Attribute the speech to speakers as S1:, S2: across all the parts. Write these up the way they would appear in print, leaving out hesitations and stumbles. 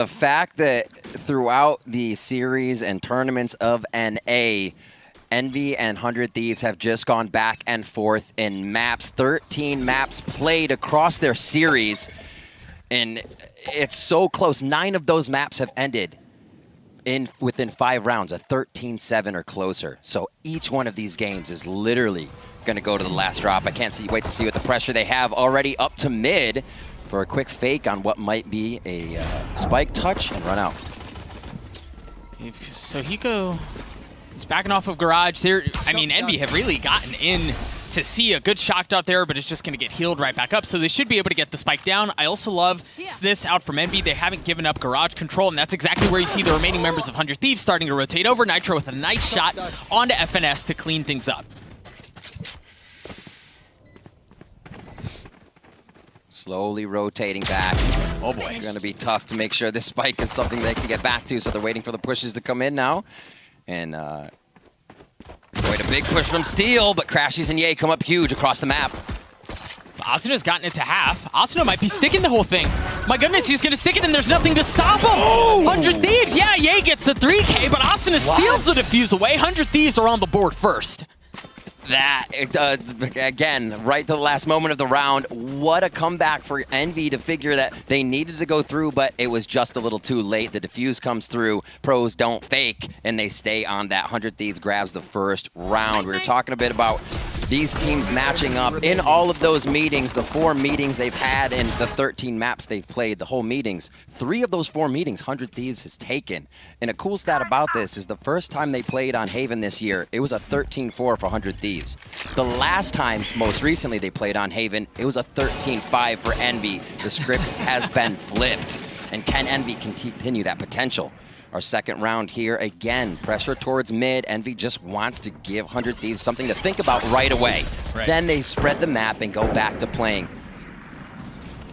S1: The fact that throughout the series and tournaments of NA, Envy and 100 Thieves have just gone back and forth in maps. 13 maps played across their series, and it's so close. 9 of those maps have ended within 5 rounds, a 13-7 or closer. So each one of these games is literally going to go to the last drop. I can't wait to see what the pressure they have already up to mid for a quick fake on what might be a spike touch and run out.
S2: So Hiko is backing off of Garage. I mean, Envy have really gotten in to see a good shock dot there, but it's just going to get healed right back up. So they should be able to get the spike down. I also love this out from Envy. They haven't given up Garage control, and that's exactly where you see the remaining members of 100 Thieves starting to rotate over. Nitro with a nice shot onto FNS to clean things up.
S1: Slowly rotating back.
S2: Oh boy.
S1: Going to be tough to make sure this spike is something they can get back to, so they're waiting for the pushes to come in now. And quite a big push from Steel, but Crashies and Ye come up huge across the map.
S2: Asuna's gotten it to half. Asuna might be sticking the whole thing. My goodness, he's going to stick it, and there's nothing to stop him. Oh! 100 Thieves, yeah, Ye gets the 3K, but Asuna steals the defuse away. 100 Thieves are on the board first.
S1: That, again, right to the last moment of the round, what a comeback for Envy to figure that they needed to go through, but it was just a little too late. The defuse comes through, pros don't fake, and they stay on that. 100 Thieves grabs the first round. We were talking a bit about these teams matching up in all of those meetings, the 4 meetings they've had in the 13 maps they've played, the whole meetings. 3 of those 4 meetings, 100 Thieves has taken. And a cool stat about this is the first time they played on Haven this year, it was a 13-4 for 100 Thieves. The last time, most recently, they played on Haven, it was a 13-5 for Envy. The script has been flipped. And can Envy continue that potential? Our second round here, again, pressure towards mid. Envy just wants to give 100 Thieves something to think about right away. Right. Then they spread the map and go back to playing.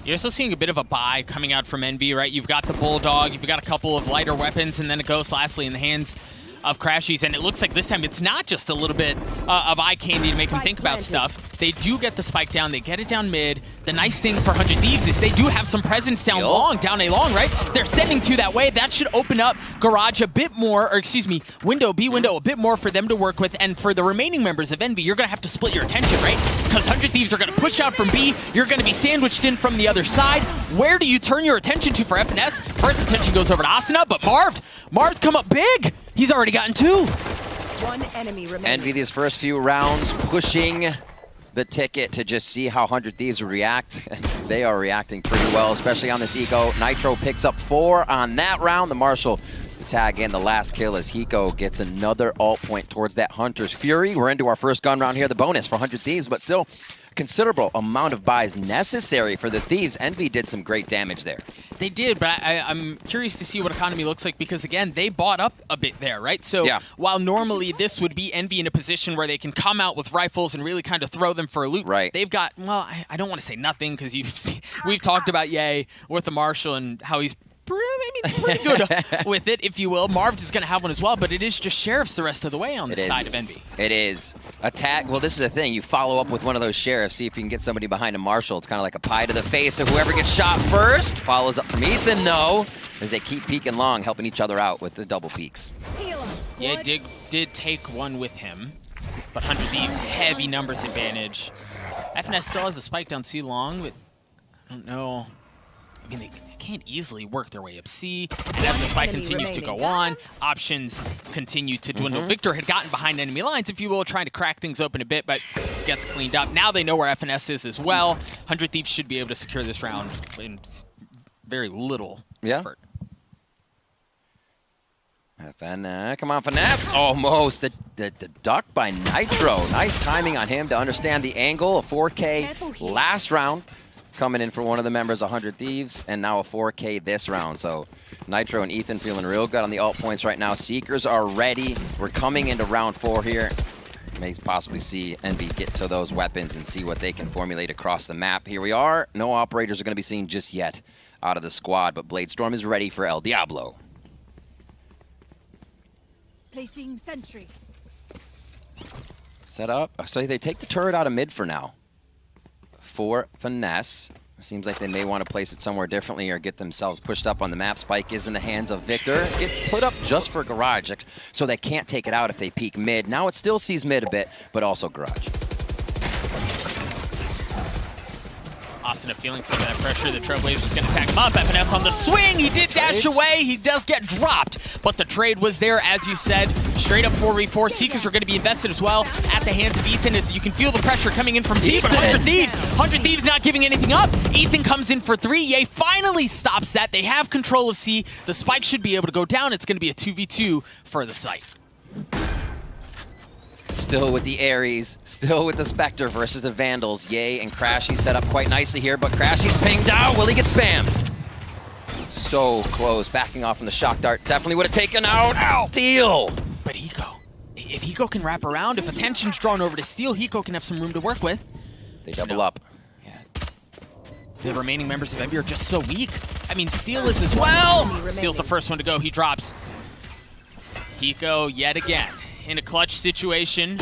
S2: You're also seeing a bit of a buy coming out from Envy, right? You've got the Bulldog, you've got a couple of lighter weapons, and then a Ghost lastly in the hands of Crashies, and it looks like this time it's not just a little bit of eye candy to make them think about stuff. They do get the spike down, they get it down mid. The nice thing for 100 Thieves is they do have some presence down long, down A long, right? They're sending to that way. That should open up Garage a bit more, or excuse me, B window a bit more for them to work with. And for the remaining members of Envy, you're going to have to split your attention, right? Because 100 Thieves are going to push out from B. You're going to be sandwiched in from the other side. Where do you turn your attention to for FNS? First attention goes over to Asuna, but Marv's come up big. He's already gotten 2.
S3: One enemy remaining.
S1: Envy these first few rounds pushing the ticket to just see how 100 Thieves will react. They are reacting pretty well, especially on this eco. Nitro picks up 4 on that round. The Marshall tag in the last kill as Hiko gets another ult point towards that Hunter's Fury. We're into our first gun round here, the bonus for 100 Thieves, but still considerable amount of buys necessary for the Thieves. Envy did some great damage there.
S2: They did, but I'm curious to see what economy looks like because, again, they bought up a bit there, right? So while normally this would be Envy in a position where they can come out with rifles and really kind of throw them for a loop, they've got, well, I don't want to say nothing because we've talked about Ye with the Marshall and how he's pretty good with it, if you will. Marv is going to have one as well, but it is just Sheriffs the rest of the way on the side of Envy.
S1: It is. Attack, well, this is the thing. You follow up with one of those Sheriffs, see if you can get somebody behind a Marshall. It's kind of like a pie to the face of whoever gets shot first. Follows up from Ethan, though, as they keep peeking long, helping each other out with the double peeks.
S2: Yeah, did take one with him, but 100 Thieves, heavy numbers advantage. FNS still has a spike down C long, but I don't know. I mean, they can't easily work their way up C. And as the spike continues to go on, options continue to dwindle. Victor had gotten behind enemy lines, if you will, trying to crack things open a bit, but gets cleaned up. Now they know where FNS is as well. 100 Thieves should be able to secure this round in very little effort.
S1: Come on, Finesse. Almost. The duck by Nitro. Nice timing on him to understand the angle. A 4K last round. Coming in for one of the members, 100 Thieves, and now a 4K this round. So Nitro and Ethan feeling real good on the ult points right now. Seekers are ready. We're coming into round 4 here. May possibly see Envy get to those weapons and see what they can formulate across the map. Here we are. No operators are going to be seen just yet out of the squad, but Bladestorm is ready for El Diablo.
S3: Placing sentry.
S1: Set up. So they take the turret out of mid for now. For Finesse. Seems like they may want to place it somewhere differently or get themselves pushed up on the map. Spike is in the hands of Victor. It's put up just for Garage, so they can't take it out if they peek mid. Now it still sees mid a bit, but also Garage.
S2: Asuna feeling some of that pressure. The Trailblazers going to tag him up. FNS on the swing. He did dash away. He does get dropped, but the trade was there, as you said. Straight up 4v4. Seekers are going to be invested as well at the hands of Ethan, as you can feel the pressure coming in from C, but 100 Thieves. 100 Thieves not giving anything up. Ethan comes in for 3. Ye finally stops that. They have control of C. The spike should be able to go down. It's going to be a 2v2 for the site.
S1: Still with the Ares, still with the Spectre versus the Vandals. Ye and Crashy set up quite nicely here, but Crashy's pinged out. Will he get spammed? So close, backing off from the shock dart. Definitely would have taken out. Ow! Steal!
S2: But Hiko, if Hiko can wrap around, if attention's drawn over to Steel, Hiko can have some room to work with.
S1: They double up.
S2: Yeah. The remaining members of Envy are just so weak. I mean, Steel is as well. Steel's the first one to go. He drops. Hiko yet again in a clutch situation.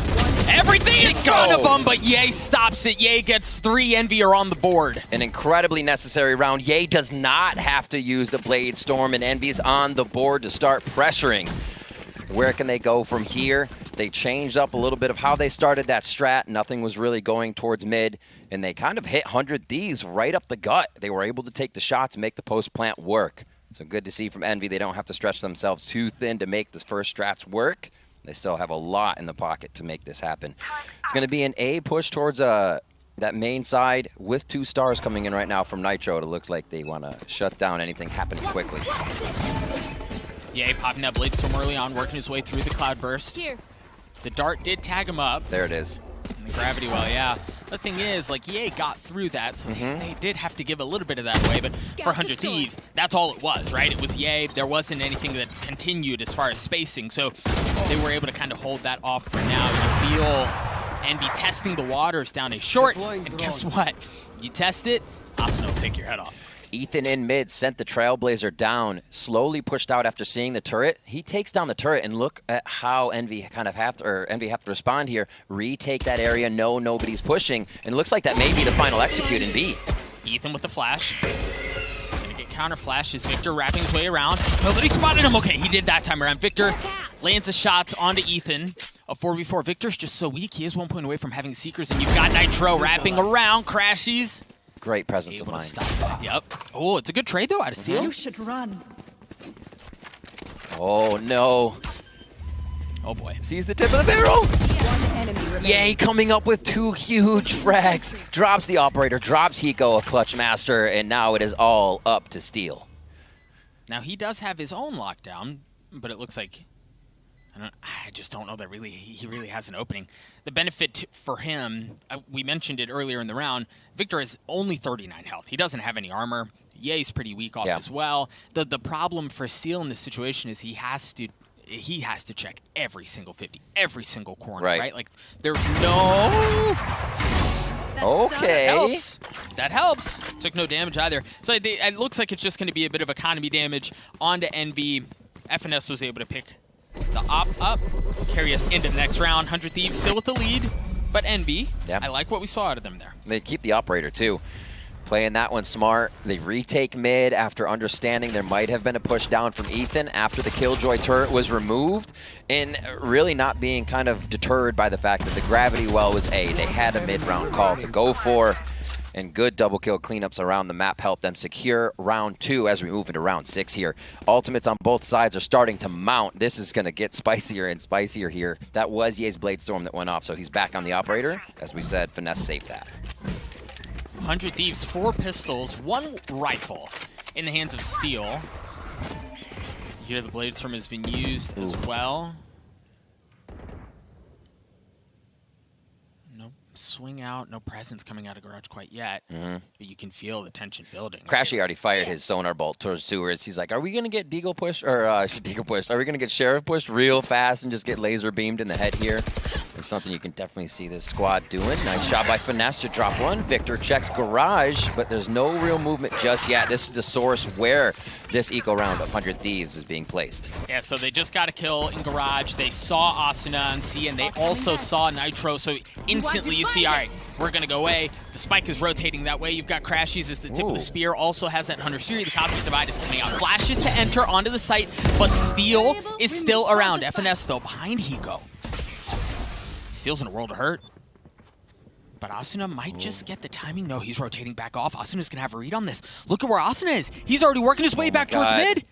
S2: Everything in front of him, but Ye stops it. Ye gets 3. Envy are on the board.
S1: An incredibly necessary round. Ye does not have to use the Blade Storm, and Envy's on the board to start pressuring. Where can they go from here? They changed up a little bit of how they started that strat. Nothing was really going towards mid, and they kind of hit 100 Thieves right up the gut. They were able to take the shots, make the post plant work. So good to see from Envy. They don't have to stretch themselves too thin to make the first strats work. They still have a lot in the pocket to make this happen. It's going to be an A push towards that main side with 2 stars coming in right now from Nitro. It looks like they want to shut down anything happening quickly.
S2: Ye popping that Blade Storm early on, working his way through the Cloud Burst.
S3: Here.
S2: The Dart did tag him up.
S1: There it is.
S2: And the Gravity Well, yeah. The thing is, like, Ye got through that, so they did have to give a little bit of that away, but for 100 Thieves, that's all it was, right? It was Ye. There wasn't anything that continued as far as spacing, so they were able to kind of hold that off for now. You feel Envy testing the waters down a short, and guess what? You test it, Asuna will take your head off.
S1: Ethan in mid sent the Trailblazer down, slowly pushed out after seeing the turret. He takes down the turret, and look at how Envy kind of have to respond here. Retake that area, no, nobody's pushing, and it looks like that may be the final execute in B.
S2: Ethan with the flash. Gonna get counter flash as Victor wrapping his way around. Nobody spotted him. Okay, he did that time around. Victor lands the shots onto Ethan. A 4v4. Victor's just so weak. He is 1 point away from having Seekers, and you've got Nitro wrapping around. Crashies.
S1: Great presence of mind.
S2: Stop that. Yep. Oh, it's a good trade, though, out of Steel.
S3: You should run.
S1: Oh, no.
S2: Oh, boy.
S1: Sees the tip of the barrel.
S3: One enemy remaining.
S1: Yay, coming up with 2 huge frags. Drops the operator, drops Hiko, a clutch master, and now it is all up to Steel.
S2: Now, he does have his own lockdown, but it looks like... I just don't know that he really has an opening. The benefit for him, we mentioned it earlier in the round, Victor has only 39 health. He doesn't have any armor. Ye's pretty weak off as well. The problem for Steel in this situation is he has to check every single 50, every single corner, right? Like, there's no...
S1: Okay.
S2: That helps. Took no damage either. So it looks like it's just going to be a bit of economy damage onto Envy. FNS was able to pick the op up, carry us into the next round. 100 Thieves still with the lead, but Envy, I like what we saw out of them there.
S1: They keep the operator, too. Playing that one smart. They retake mid after understanding there might have been a push down from Ethan after the Killjoy turret was removed, and really not being kind of deterred by the fact that the Gravity Well was A. They had a mid-round call to go for, and good double kill cleanups around the map helped them secure round 2 as we move into round 6 here. Ultimates on both sides are starting to mount. This is going to get spicier and spicier here. That was Ye's Blade Storm that went off, so he's back on the operator. As we said, Finesse saved that.
S2: 100 Thieves, 4 pistols, 1 rifle in the hands of Steel. Here the Blade Storm has been used as well. Swing out, no presence coming out of Garage quite yet, but you can feel the tension building.
S1: Crashy already fired his sonar bolt towards sewers. He's like, are we going to get Deagle pushed, or Deagle pushed? Are we going to get Sheriff pushed real fast and just get laser beamed in the head here? It's something you can definitely see this squad doing. Nice job by Finesse to drop one. Victor checks garage, but there's no real movement just yet. This is the source where this eco round of 100 Thieves is being placed.
S2: Yeah, so they just got a kill in garage. They saw Asuna and C, and they also saw Nitro. So instantly you see, all right, we're going to go away. The spike is rotating that way. You've got Crashies as the tip of the spear. Also has that Hunter Fury. The Cosmic Divide is coming out. Flashes to enter onto the site, but Steel is still around. FNS, though, behind Hiko. Steel's in a world of hurt. But Asuna might just get the timing. No, he's rotating back off. Asuna's going to have a read on this. Look at where Asuna is. He's already working his way back towards mid.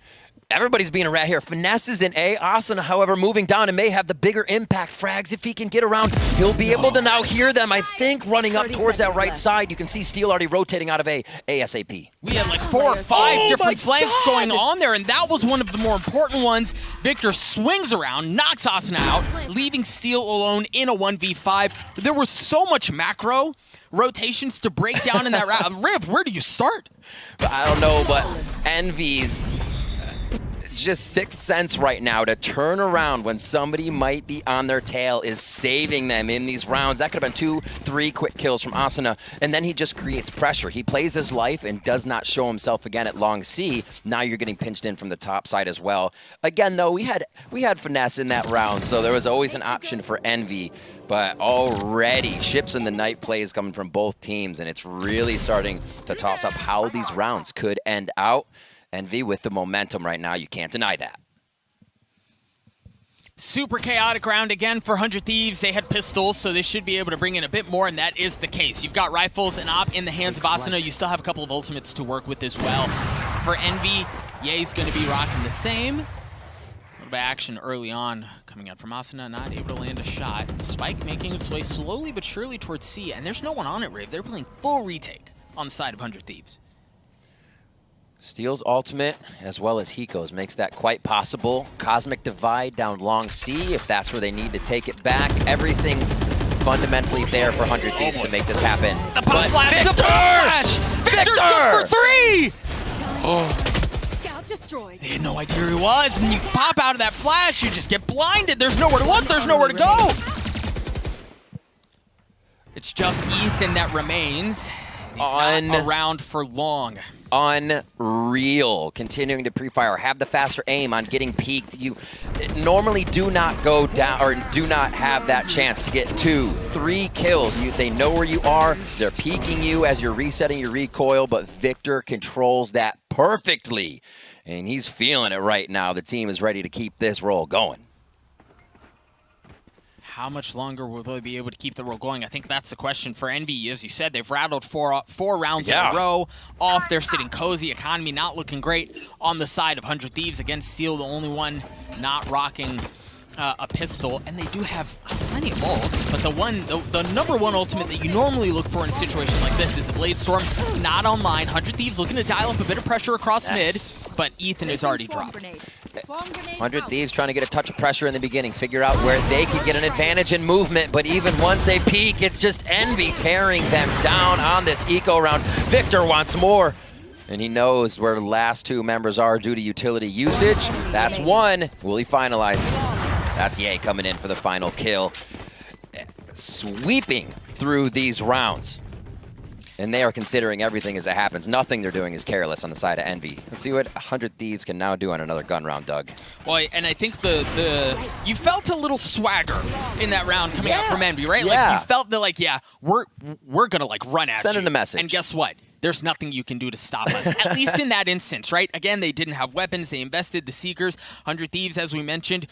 S1: Everybody's being a rat here. Finesse is in A. Asuna, however, moving down and may have the bigger impact. Frags, if he can get around, he'll be able to now hear them, I think, running up towards that right side. You can see Steel already rotating out of A ASAP.
S2: We had like 4 or 5 different flanks going on there, and that was one of the more important ones. Victor swings around, knocks Asuna out, leaving Steel alone in a 1v5. There was so much macro rotations to break down in that round. Riv, where do you start?
S1: I don't know, but Envy's just sixth sense right now to turn around when somebody might be on their tail is saving them in these rounds. That could have been 2, 3 quick kills from Asuna, and then he just creates pressure. He plays his life and does not show himself again at long C. Now you're getting pinched in from the top side as well. Again, though, we had Finesse in that round, so there was always an option for Envy, but already ships in the night plays coming from both teams, and it's really starting to toss up how these rounds could end out. Envy with the momentum right now, you can't deny that.
S2: Super chaotic round again for 100 Thieves. They had pistols, so they should be able to bring in a bit more, and that is the case. You've got rifles and op in the hands of Asuna. You still have a couple of ultimates to work with as well. For Envy, Ye's going to be rocking the same. A little bit of action early on coming out from Asuna, not able to land a shot. The spike making its way slowly but surely towards C, and there's no one on it, Rave. They're playing full retake on the side of 100 Thieves.
S1: Steel's ultimate, as well as Hiko's, makes that quite possible. Cosmic Divide down long C, if that's where they need to take it back. Everything's fundamentally there for 100 Thieves to make this happen.
S2: The pop flash!
S1: Victor!
S2: The pop flash! Victor's good for 3!
S3: Scout destroyed.
S2: They had no idea who he was, and you pop out of that flash, you just get blinded. There's nowhere to look, there's nowhere to go. It's just Ethan that remains. He's not around for long.
S1: Unreal. Continuing to pre-fire, have the faster aim on getting peaked. You normally do not go down or do not have that chance to get 2, 3 kills. They know where you are. They're peeking you as you're resetting your recoil, but Victor controls that perfectly. And he's feeling it right now. The team is ready to keep this roll going.
S2: How much longer will they be able to keep the roll going? I think that's the question for Envy. As you said, they've rattled four rounds in a row off. They're sitting cozy. Economy not looking great on the side of 100 Thieves. Against Steel, the only one not rocking a pistol. And they do have plenty of ults, but the number one ultimate that you normally look for in a situation like this is the Blade Storm. Not online. 100 Thieves looking to dial up a bit of pressure across mid, but Ethan is already dropped.
S1: 100 Thieves trying to get a touch of pressure in the beginning, figure out where they could get an advantage in movement, but even once they peak, it's just Envy tearing them down on this eco round. Victor wants more, and he knows where the last 2 members are due to utility usage. That's 1. Will he finalize? That's Ye coming in for the final kill. Sweeping through these rounds. And they are considering everything as it happens. Nothing they're doing is careless on the side of Envy. Let's see what 100 Thieves can now do on another gun round, Doug.
S2: Well, and I think you felt a little swagger in that round coming out from Envy, right?
S1: Yeah.
S2: Like you felt that, like, yeah, we're gonna like run at you.
S1: Sending a message.
S2: And guess what? There's nothing you can do to stop us. At least in that instance, right? Again, they didn't have weapons. They invested the Seekers. 100 Thieves, as we mentioned.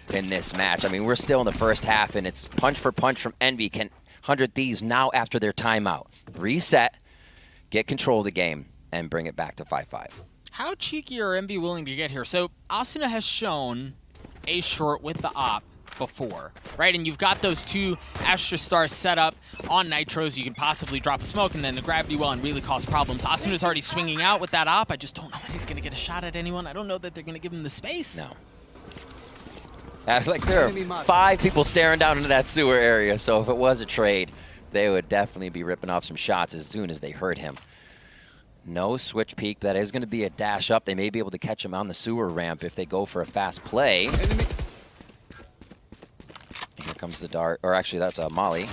S1: In this match, I mean, we're still in the first half, and it's punch for punch from Envy. Can 100 Thieves now, after their timeout, reset, get control of the game, and bring it back to 5-5.
S2: How cheeky are Envy willing to get here? So Asuna has shown a short with the op before, right? And you've got those 2 Astra Stars set up on Nitros. You can possibly drop a smoke and then the gravity well and really cause problems. Asuna's already swinging out with that op. I just don't know that he's going to get a shot at anyone. I don't know that they're going to give him the space.
S1: No. Like there are 5 people staring down into that sewer area, so if it was a trade, they would definitely be ripping off some shots as soon as they heard him. No switch peek. That is going to be a dash up. They may be able to catch him on the sewer ramp if they go for a fast play. Here comes the dart. Or actually, that's Molly.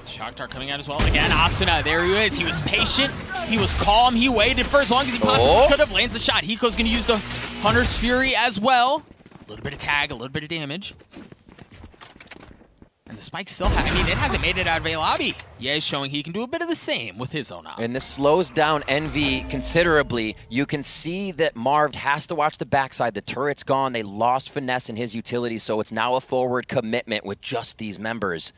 S2: Shock dart coming out as well. Again, Asuna, there he is. He was patient. He was calm. He waited for as long as he possibly could have. Lands a shot. Hiko's going to use the Hunter's Fury as well. A little bit of tag, a little bit of damage. And the spike still it hasn't made it out of a lobby. Yeah, he's showing he can do a bit of the same with his own op.
S1: And this slows down Envy considerably. You can see that Marv has to watch the backside. The turret's gone. They lost Finesse in his utility, so it's now a forward commitment with just these members.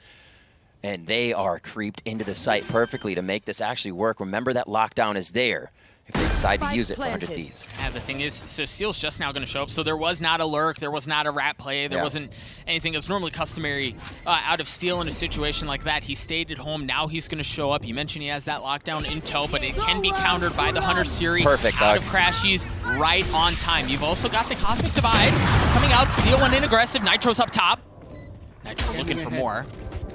S1: And they are creeped into the site perfectly to make this actually work. Remember that lockdown is there if they decide to use it for 100 Thieves.
S2: Yeah, the thing is, so Steel's just now going to show up. So there was not a lurk. There was not a rat play. There wasn't anything that's normally customary out of Steel in a situation like that. He stayed at home. Now he's going to show up. You mentioned he has that lockdown in tow, but it can be countered by the Hunter's Fury.
S1: Perfect,
S2: out of Crashies right on time. You've also got the Cosmic Divide coming out. Steel went in aggressive. Nitro's up top. Nitro looking for more.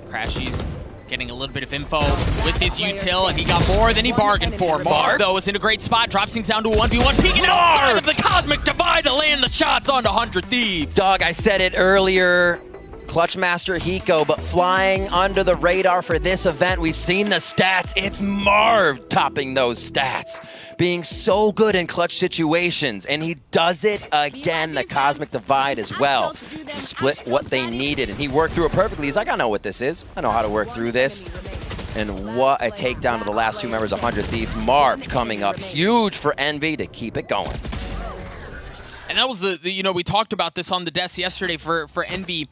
S2: Crashies getting a little bit of info with his util, and he got more than he bargained for. Marv, though, is in a great spot. Drops things down to a 1v1. Peeking outside of the Cosmic Divide to land the shots onto 100 Thieves.
S1: Dog, I said it earlier. Clutch Master Hiko, but flying under the radar for this event. We've seen the stats. It's Marv topping those stats. Being so good in clutch situations, and he does it again, the Cosmic Divide as well. He split what they needed, and he worked through it perfectly. He's like, I know what this is. I know how to work through this. And what a takedown of the last two members of 100 Thieves. Marv coming up huge for Envy to keep it going.
S2: And that was we talked about this on the desk yesterday for Envy.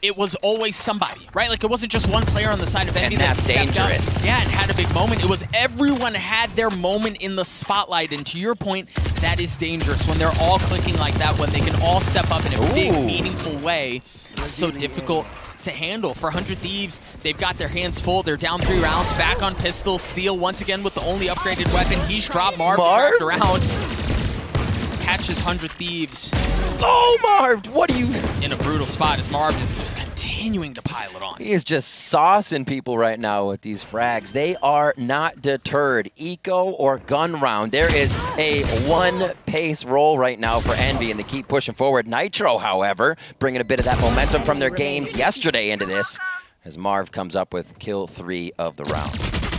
S2: It was always somebody, right? Like, it wasn't just one player on the side of Envy that stepped
S1: dangerous.
S2: up. Yeah, and had a big moment. It was everyone had their moment in the spotlight. And to your point, that is dangerous when they're all clicking like that, when they can all step up in a big, meaningful way. It's so difficult to handle. For 100 Thieves, they've got their hands full. They're down 3 rounds, back on pistol. Steel once again with the only upgraded weapon. He's dropped. Marv tracked around. Catches 100 Thieves.
S1: Oh, Marv, what are you?
S2: In a brutal spot as Marv is just continuing to pile it on.
S1: He is just saucing people right now with these frags. They are not deterred. Eco or gun round. There is a one-pace roll right now for Envy, and they keep pushing forward. Nitro, however, bringing a bit of that momentum from their games yesterday into this, as Marv comes up with kill 3 of the round.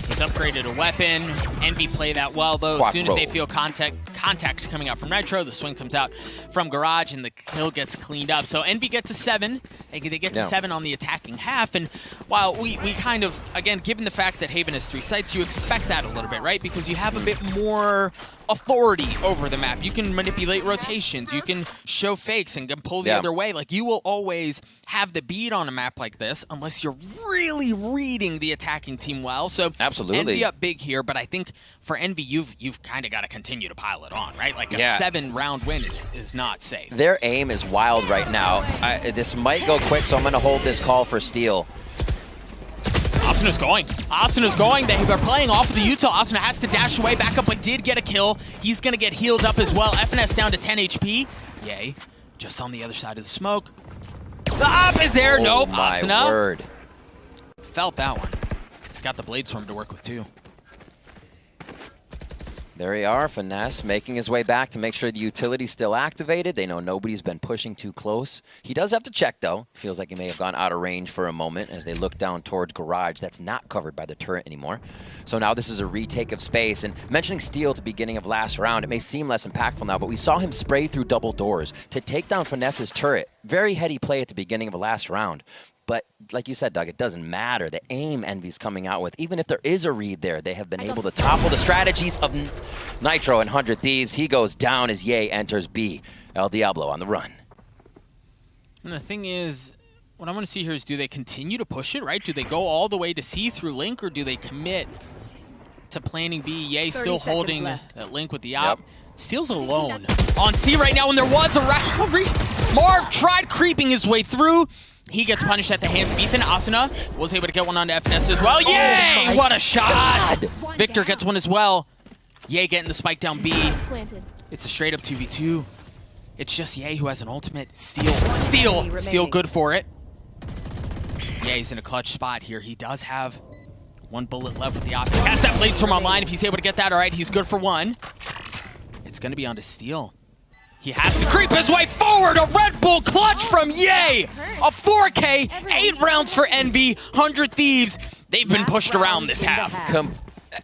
S2: He's upgraded a weapon. Envy play that well, though. As soon as they feel contact coming out from Nitro, the swing comes out from Garage, and the kill gets cleaned up. So Envy gets to 7. They get to 7 on the attacking half. And while we kind of, again, given the fact that Haven has 3 sites, you expect that a little bit, right? Because you have a bit more authority over the map. You can manipulate rotations. You can show fakes and pull the other way. Like, you will always have the beat on a map like this unless you're really reading the attacking team well. So
S1: absolutely,
S2: Envy up big here, but I think for Envy, you've kind of got to continue to pile it on, right? Like, a 7-round win is not safe.
S1: Their aim is wild right now. This might go quick, so I'm going to hold this call for Steel.
S2: Asuna's going. Asuna's going. They're playing off of the util. Asuna has to dash away, back up, but did get a kill. He's going to get healed up as well. FNS down to 10 HP. Yay. Just on the other side of the smoke. The op is there. Nope.
S1: My
S2: Asuna
S1: word.
S2: felt that one. He's got the Blade Storm to work with, too.
S1: There we are, Finesse making his way back to make sure the utility's still activated. They know nobody's been pushing too close. He does have to check, though. Feels like he may have gone out of range for a moment as they look down towards Garage. That's not covered by the turret anymore. So now this is a retake of space. And mentioning Steel at the beginning of last round, it may seem less impactful now, but we saw him spray through double doors to take down Finesse's turret. Very heady play at the beginning of the last round. But like you said, Doug, it doesn't matter. The aim Envy's coming out with, even if there is a read there, they have been able to topple the strategies of Nitro and 100 Thieves. He goes down as Ye enters B. El Diablo on the run.
S2: And the thing is, what I want to see here is, do they continue to push it, right? Do they go all the way to C through Link, or do they commit to planning B? Ye still holding that Link with the op. Steel's alone on C right now, and there was a round. Marv tried creeping his way through. He gets punished at the hands of Ethan. Asuna was able to get one onto FNS as well. Yay! What a shot! Victor gets one as well. Ye getting the spike down B. It's a straight up 2v2. It's just Ye who has an ultimate. Steel good for it. Ye's in a clutch spot here. He does have 1 bullet left with the option. Has that Blade Storm online. If he's able to get that, all right, he's good for 1. It's going to be onto Steel. He has to creep his way forward. A Red Bull clutch from Ye. A 4K, 8 rounds for Envy. 100 Thieves. They've been pushed around this half.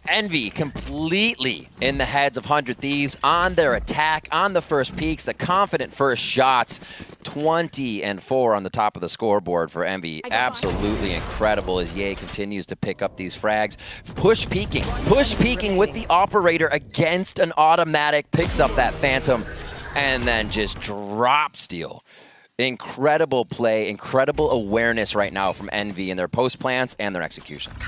S1: Envy completely in the heads of 100 Thieves on their attack, on the first peaks, the confident first shots. 20-4 on the top of the scoreboard for Envy. Absolutely incredible as Ye continues to pick up these frags. Push peeking with the operator against an automatic, picks up that Phantom, and then just drop steal. Incredible play, incredible awareness right now from Envy in their post plants and their executions.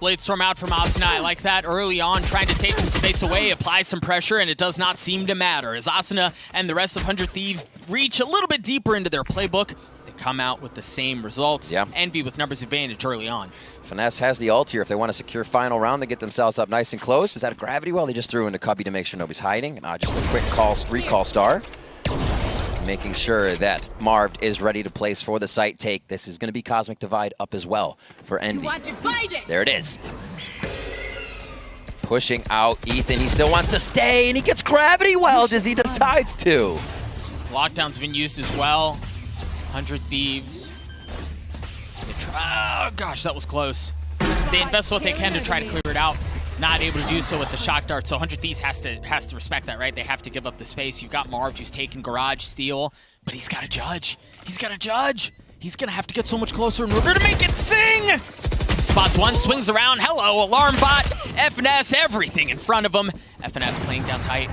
S2: Bladestorm out from Asuna. I like that early on, trying to take some space away, apply some pressure, and it does not seem to matter. As Asuna and the rest of 100 Thieves reach a little bit deeper into their playbook, they come out with the same results.
S1: Yeah.
S2: Envy with numbers advantage early on.
S1: Finesse has the ult here if they want to secure final round. They get themselves up nice and close. Is that a gravity well? They just threw into Cubby to make sure nobody's hiding. Just a quick recall star. Making sure that Marved is ready to place for the site take. This is going to be Cosmic Divide up as well for Envy. There it is. Pushing out Ethan. He still wants to stay, and he gets gravity weld as he decides to.
S2: Lockdown's been used as well. 100 Thieves. Oh, gosh, that was close. They invest what they can to try to clear it out. Not able to do so with the shock dart, so 100 Thieves has to respect that, right? They have to give up the space. You've got Marv who's taking Garage Steal, but he's got to judge. He's got to judge. He's going to have to get so much closer in order to make it sing! Spots one, swings around. Hello, Alarm Bot, FNS, everything in front of him. FNS playing down tight.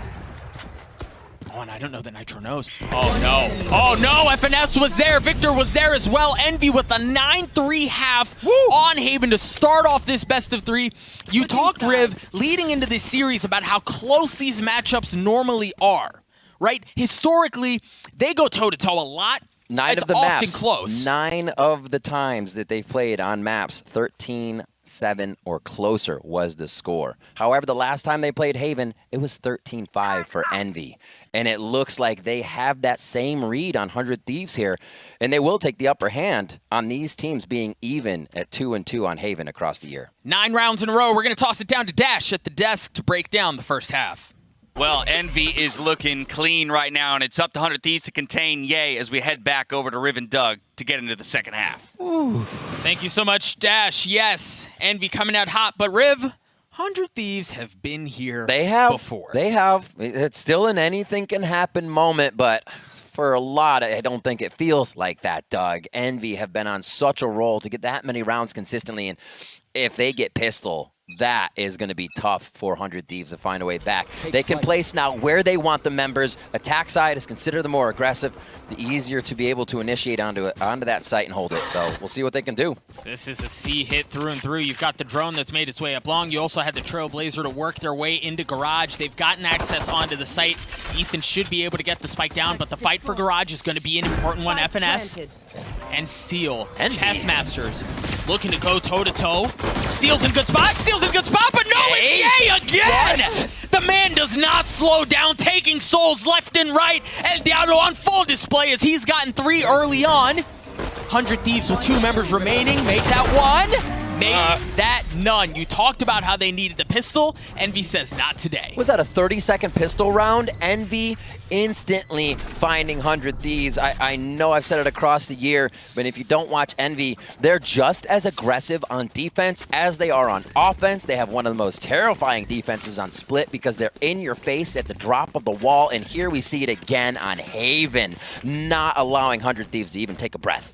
S2: Oh, and I don't know that Nitro knows. Oh, no. Oh, no. FNS was there. Victor was there as well. Envy with a 9-3 half on Haven to start off this best of three. You talked, Riv, leading into this series about how close these matchups normally are, right? Historically, they go toe-to-toe a lot.
S1: Nine
S2: it's
S1: of the
S2: often
S1: maps.
S2: Close.
S1: 9 of the times that they've played on maps, 13-7 or closer was the score. However, the last time they played Haven, it was 13-5 for Envy. And it looks like they have that same read on 100 Thieves here. And they will take the upper hand on these teams being even at 2-2 on Haven across the year.
S2: 9 rounds in a row. We're going to toss it down to Dash at the desk to break down the first half.
S4: Well, Envy is looking clean right now, and it's up to 100 Thieves to contain Ye as we head back over to Riv and Doug to get into the second half.
S2: Ooh. Thank you so much, Dash. Yes, Envy coming out hot, but Riv, 100 Thieves have been here before.
S1: They have. It's still an anything can happen moment, but for a lot, I don't think it feels like that, Doug. Envy have been on such a roll to get that many rounds consistently, and if they get pistol, that is going to be tough for 100 Thieves to find a way back. They can place now where they want the members. Attack side is considered the more aggressive, the easier to be able to initiate onto that site and hold it. So we'll see what they can do.
S2: This is a C hit through and through. You've got the drone that's made its way up long. You also had the Trailblazer to work their way into Garage. They've gotten access onto the site. Ethan should be able to get the spike down, but the fight for Garage is going to be an important one. FNS and Seal and Chess Masters looking to go toe-to-toe. Seal's in good spot, but no, it's Ye again! What? The man does not slow down, taking souls left and right, and Diablo on full display as he's gotten 3 early on. 100 Thieves with 2 members remaining, make that 1. Make that none. You talked about how they needed the pistol. Envy says not today.
S1: Was that a 30-second pistol round? Envy instantly finding 100 Thieves. I know I've said it across the year, but if you don't watch Envy, they're just as aggressive on defense as they are on offense. They have one of the most terrifying defenses on Split because they're in your face at the drop of the wall, and here we see it again on Haven, not allowing 100 Thieves to even take a breath.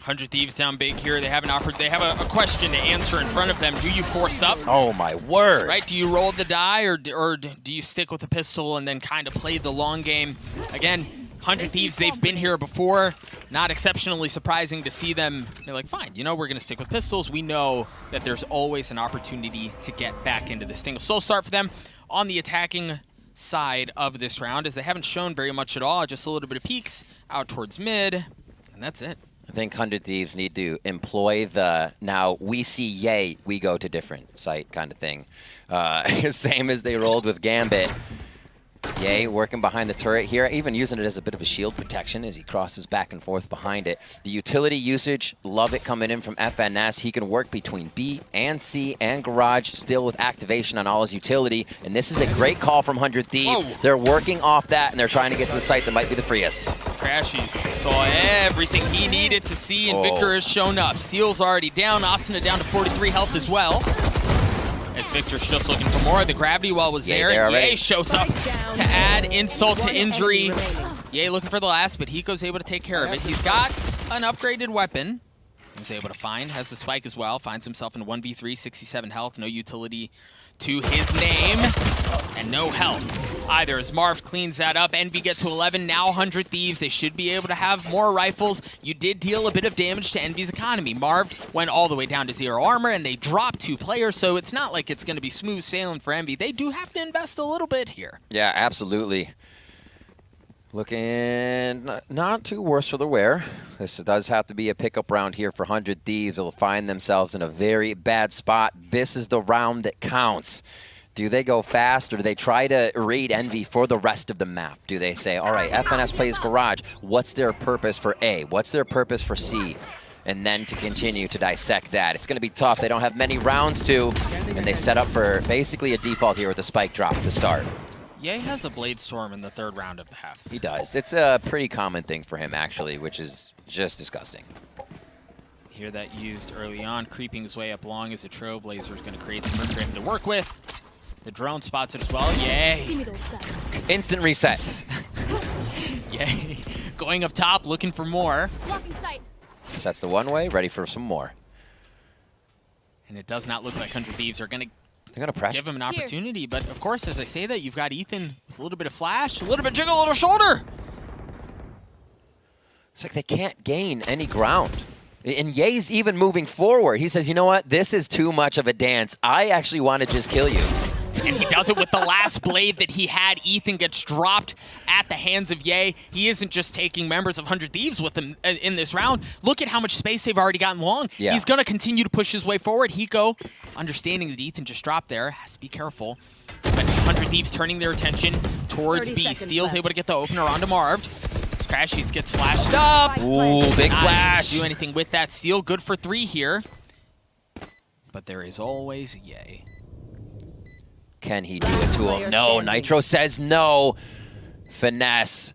S2: 100 Thieves down big here. They have a question to answer in front of them. Do you force up?
S1: Oh my word!
S2: Right? Do you roll the die, or do you stick with the pistol and then kind of play the long game? Again, 100 Thieves. They've been here before. Not exceptionally surprising to see them. They're like, fine. You know, we're gonna stick with pistols. We know that there's always an opportunity to get back into this thing. A slow start for them on the attacking side of this round, as they haven't shown very much at all. Just a little bit of peeks out towards mid, and that's it.
S1: I think 100 Thieves need to employ the now we see Ye, we go to different site kind of thing. Same as they rolled with Gambit. Yay, working behind the turret here, even using it as a bit of a shield protection as he crosses back and forth behind it. The utility usage, love it coming in from FNS. He can work between B and C and Garage, still with activation on all his utility. And this is a great call from 100 Thieves.
S2: Whoa.
S1: They're working off that, and they're trying to get to the site that might be the freest.
S2: Crashies saw everything he needed to see, and Victor has shown up. Steel's already down. Asuna down to 43 health as well. As Victor's just looking for more. The gravity well was there. Ye shows up to add insult to injury. Ye looking for the last, but Hiko's able to take care of it. He's got an upgraded weapon. He's able to find, has the spike as well. Finds himself in 1v3, 67 health. No utility to his name. And no health either as Marv cleans that up. Envy get to 11, now 100 Thieves. They should be able to have more rifles. You did deal a bit of damage to Envy's economy. Marv went all the way down to 0 armor, and they dropped 2 players, so it's not like it's going to be smooth sailing for Envy. They do have to invest a little bit here.
S1: Yeah, absolutely. Looking not too worse for the wear. This does have to be a pickup round here for 100 Thieves. They'll find themselves in a very bad spot. This is the round that counts. Do they go fast, or do they try to raid Envy for the rest of the map? Do they say, all right, FNS plays Garage. What's their purpose for A? What's their purpose for C? And then to continue to dissect that. It's going to be tough. They don't have many rounds to, and they set up for basically a default here with a spike drop to start.
S2: Ye has a Blade Storm in the 3rd round of the half.
S1: He does. It's a pretty common thing for him, actually, which is just disgusting.
S2: Hear that used early on, creeping his way up long as a Trailblazer is going to create some room for him to work with. The drone spots it as well. Yay!
S1: Instant reset.
S2: Yay! Going up top, looking for more.
S1: Sets the one way, ready for some more.
S2: And it does not look like 100 Thieves are going to
S1: They're going to press.
S2: give him an opportunity. But of course, as I say that, you've got Ethan with a little bit of flash, a little bit jiggle, a little shoulder.
S1: It's like they can't gain any ground. And Ye's even moving forward. He says, you know what? This is too much of a dance. I actually want to just kill you.
S2: And he does it with the last blade that he had. Ethan gets dropped at the hands of Ye. He isn't just taking members of 100 Thieves with him in this round. Look at how much space they've already gotten long.
S1: Yeah.
S2: He's going to continue to push his way forward. Hiko, understanding that Ethan just dropped there, has to be careful. But 100 Thieves turning their attention towards B. Steel's able to get the opener onto Marv. Crashies gets flashed up.
S1: Ooh, big
S2: Not
S1: flash.
S2: do anything with that. Steel good for 3 here. But there is always Ye.
S1: Can he do it to him? No. Nitro says no. Finesse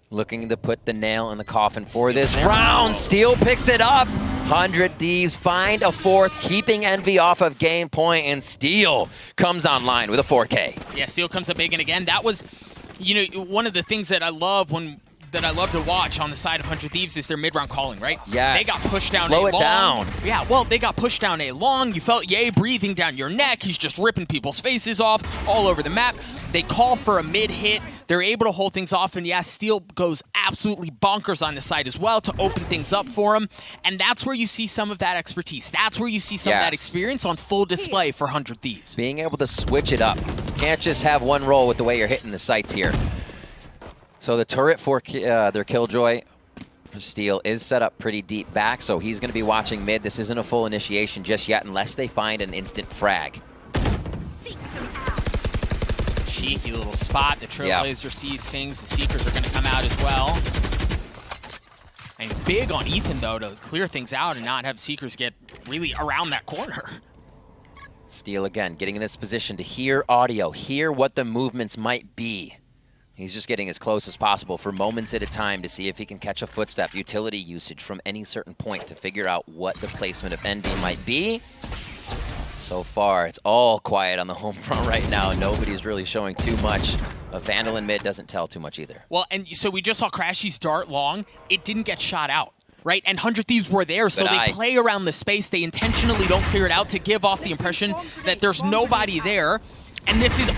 S1: looking to put the nail in the coffin for this round. Steel picks it up. 100 Thieves find a 4th, keeping Envy off of game point, and Steel comes online with a 4K.
S2: Yeah, Steel comes up big, and again, that was, you know, one of the things that I love to watch on the side of 100 Thieves is their mid-round calling, right?
S1: Yes.
S2: They got pushed down
S1: Slow
S2: A
S1: it
S2: long.
S1: down.
S2: Yeah, well, they got pushed down A long. You felt Ye breathing down your neck. He's just ripping people's faces off all over the map. They call for a mid-hit. They're able to hold things off, and yeah, Steel goes absolutely bonkers on the side as well to open things up for him. And that's where you see some of that expertise. That's where you see some of that experience on full display for 100 Thieves.
S1: Being able to switch it up. Can't just have one roll with the way you're hitting the sights here. So the turret for their Killjoy, Steel, is set up pretty deep back, so he's going to be watching mid. This isn't a full initiation just yet unless they find an instant frag.
S2: Cheeky little spot. The Trailblazer sees things. The Seekers are going to come out as well. And big on Ethan, though, to clear things out and not have Seekers get really around that corner.
S1: Steel, again, getting in this position to hear audio, hear what the movements might be. He's just getting as close as possible for moments at a time to see if he can catch a footstep, utility usage from any certain point to figure out what the placement of Envy might be. So far, it's all quiet on the home front right now. Nobody's really showing too much. A Vandal in mid doesn't tell too much either.
S2: Well, and so we just saw Crashy's dart long. It didn't get shot out, right? And 100 Thieves were there, so they play around the space. They intentionally don't clear it out to give off the impression that there's nobody there. And this is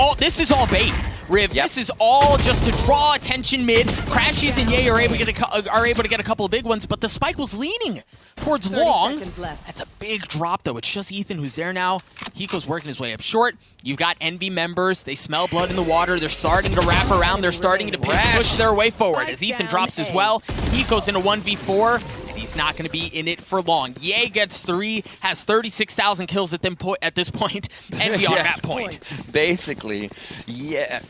S2: all bait, Riv. Yep. This is all just to draw attention mid. Crashies and Ye are able to get a couple of big ones, but the spike was leaning towards long. That's a big drop, though. It's just Ethan who's there now. Hiko's working his way up short. You've got Envy members. They smell blood in the water. They're starting to wrap around. They're starting to push their way forward as Ethan drops as well. Hiko's in a 1v4. He's not going to be in it for long. Ye gets 3, has 36,000 kills at this point. Envy on that point.
S1: Basically, yeah.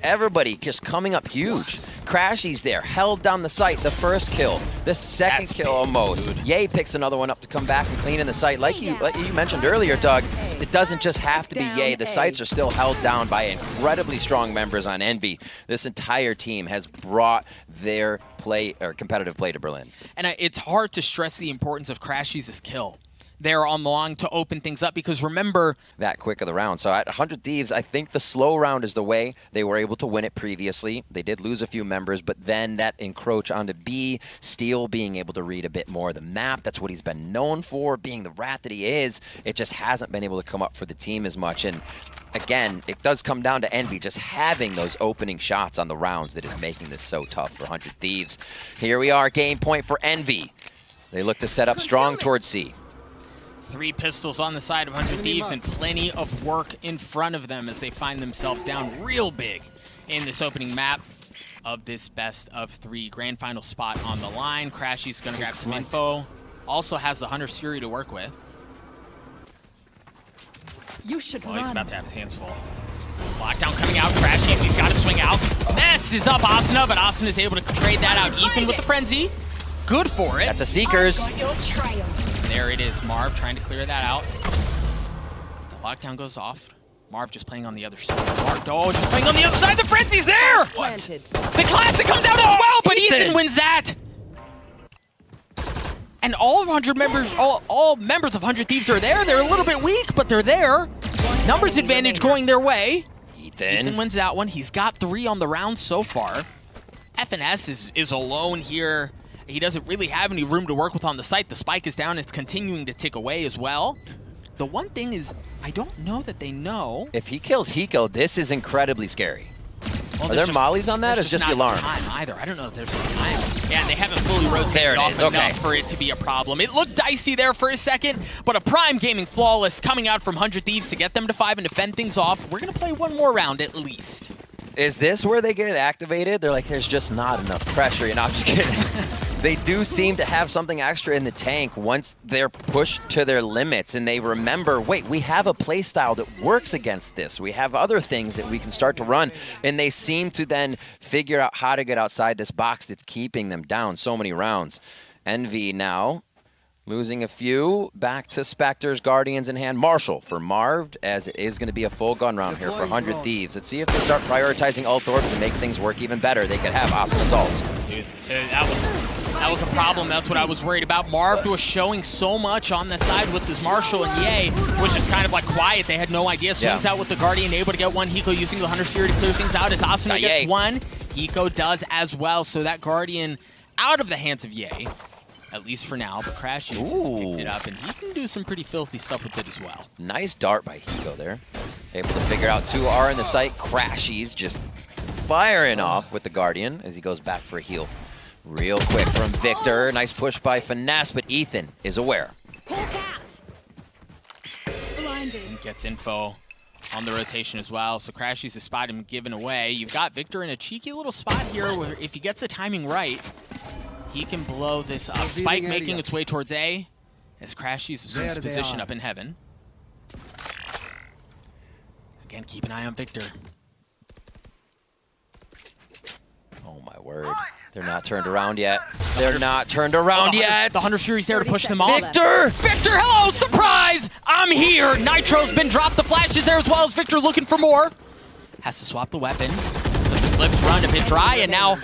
S1: Everybody just coming up huge. Crashy's there, held down the site, the first kill, the second kill almost. Ye picks another one up to come back and clean in the site. Like you mentioned earlier, Doug, it doesn't just have to be Ye. The sites are still held down by incredibly strong members on Envy. This entire team has brought their competitive play to Berlin.
S2: And it's hard to stress the importance of Crashy's kill there on the long to open things up, because remember
S1: that quick of the round. So at 100 Thieves, I think the slow round is the way. They were able to win it previously. They did lose a few members, but then that encroach onto B, Steel being able to read a bit more of the map. That's what he's been known for, being the rat that he is. It just hasn't been able to come up for the team as much. And again, it does come down to Envy just having those opening shots on the rounds that is making this so tough for 100 Thieves. Here we are, game point for Envy. They look to set up strong towards C.
S2: 3 pistols on the side of 100 Thieves and plenty of work in front of them as they find themselves down real big in this opening map of this best of 3 grand final spot on the line. Crashy's going to grab some info. Also has the Hunter's Fury to work with.
S3: You should run.
S2: He's about to have his hands full. Lockdown coming out. Crashy's, he's got to swing out. Messes up Asuna, but Asuna is able to trade that out. Ethan with the frenzy. Good for it.
S1: That's a Seekers.
S2: There it is, Marv trying to clear that out. The lockdown goes off. Marv just playing on the other side. Marv, just playing on the other side. The frenzy's there! What? The classic comes out as well, but Ethan wins that! And all of 100 members, all members of 100 Thieves are there. They're a little bit weak, but they're there. Numbers advantage going their way. Ethan wins that one. He's got 3 on the round so far. FNS is alone here. He doesn't really have any room to work with on the site. The spike is down. It's continuing to tick away as well. The one thing is, I don't know that they know.
S1: If he kills Hiko, this is incredibly scary.
S2: Well,
S1: are there mollies on that, or is just the alarm?
S2: Time either. I don't know if there's a time. Yeah, they haven't fully rotated off enough for it to be a problem. It looked dicey there for a second, but a prime gaming flawless coming out from 100 Thieves to get them to 5 and to fend things off. We're going to play one more round at least.
S1: Is this where they get activated? They're like, there's just not enough pressure. You know, I'm just kidding. They do seem to have something extra in the tank once they're pushed to their limits, and they remember, wait, we have a playstyle that works against this. We have other things that we can start to run, and they seem to then figure out how to get outside this box that's keeping them down so many rounds. Envy now losing a few, back to Spectres, Guardians in hand. Marshall for Marv, as it is going to be a full gun round here for 100 Thieves. Let's see if they start prioritizing ult orbs to make things work even better. They could have Asuna's ult.
S2: Dude, so that was a problem. That's what I was worried about. Marv was showing so much on the side with this Marshall, and Ye was just kind of like quiet. They had no idea. Swings out with the Guardian, able to get one. Hiko using the Hunter's Fury to clear things out as Asuna gets one. Hiko does as well. So that Guardian out of the hands of Ye. At least for now, but Crashy has picked it up, and he can do some pretty filthy stuff with it as well.
S1: Nice dart by Hiko there. Able to figure out 2R in the site. Crashy's just firing off with the Guardian as he goes back for a heal. Real quick from Victor. Nice push by Finesse, but Ethan is aware.
S2: And gets info on the rotation as well, so Crashy's a spot him given away. You've got Victor in a cheeky little spot here where if he gets the timing right, he can blow this up. Spike making its way towards A as Crashy's assumes position up in heaven. Again, keep an eye on Victor.
S1: Oh my word. They're not turned around yet. They're not turned around yet.
S2: The Hunter's Fury's there to push them off.
S1: Victor!
S2: Victor, hello! Surprise! I'm here! Nitro's been dropped. The flash is there as well as Victor looking for more. Has to swap the weapon. Does the Eclipse run a bit dry, and now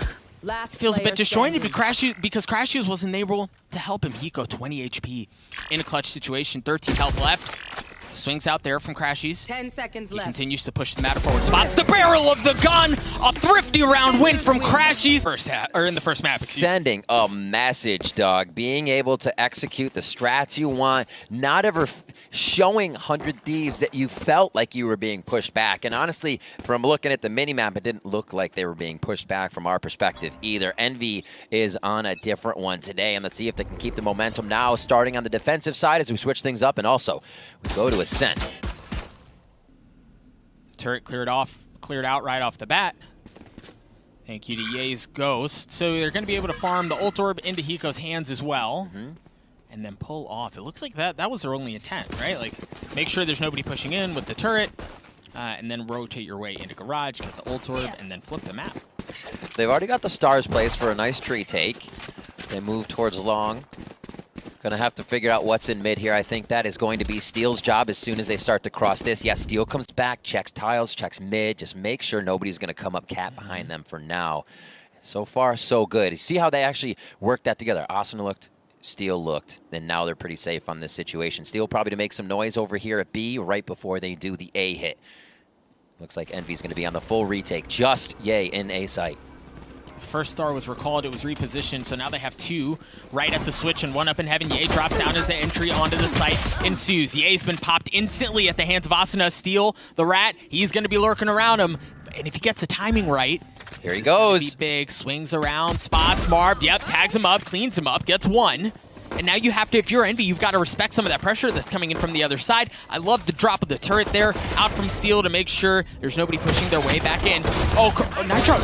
S2: feels a bit disjointed because Crashy wasn't able to help him. Hiko, 20 HP in a clutch situation, 13 health left. Swings out there from Crashy's.
S3: 10 seconds
S2: he
S3: left.
S2: Continues to push the matter forward. Spots the barrel of the gun. A thrifty round win from Crashy's. In the first map.
S1: Sending a message, dog. Being able to execute the strats you want. Not ever showing 100 Thieves that you felt like you were being pushed back. And honestly, from looking at the minimap, it didn't look like they were being pushed back from our perspective either. Envy is on a different one today. And let's see if they can keep the momentum now, starting on the defensive side as we switch things up. And also, we go to Ascent.
S2: Turret cleared out right off the bat. Thank you to Ye's Ghost. So they're going to be able to farm the ult orb into Hiko's hands as well. And then pull off. It looks like that was their only intent, right? Like, make sure there's nobody pushing in with the turret. and then rotate your way into garage, get the ult orb, and then flip the map.
S1: They've already got the stars placed for a nice tree take. They move towards long. Gonna have to figure out what's in mid here. I think that is going to be Steel's job as soon as they start to cross this. Yeah, Steel comes back, checks tiles, checks mid. Just make sure nobody's gonna come up cat behind them for now. So far, so good. You see how they actually worked that together. Asuna looked, Steel looked. Then now they're pretty safe on this situation. Steel probably to make some noise over here at B right before they do the A hit. Looks like Envy's gonna be on the full retake. Just Yay in A site.
S2: First star was recalled, it was repositioned, so now they have 2 right at the switch and 1 up in heaven. Ye drops down as the entry onto the site ensues. Ye's been popped instantly at the hands of Asuna. Steel, the rat, he's going to be lurking around him. And if he gets the timing right,
S1: here he goes.
S2: Be big, swings around, spots Marv, yep, tags him up, cleans him up, gets 1. And now you have to, if you're Envy, you've got to respect some of that pressure that's coming in from the other side. I love the drop of the turret there, out from Steel to make sure there's nobody pushing their way back in. Oh, Nitro!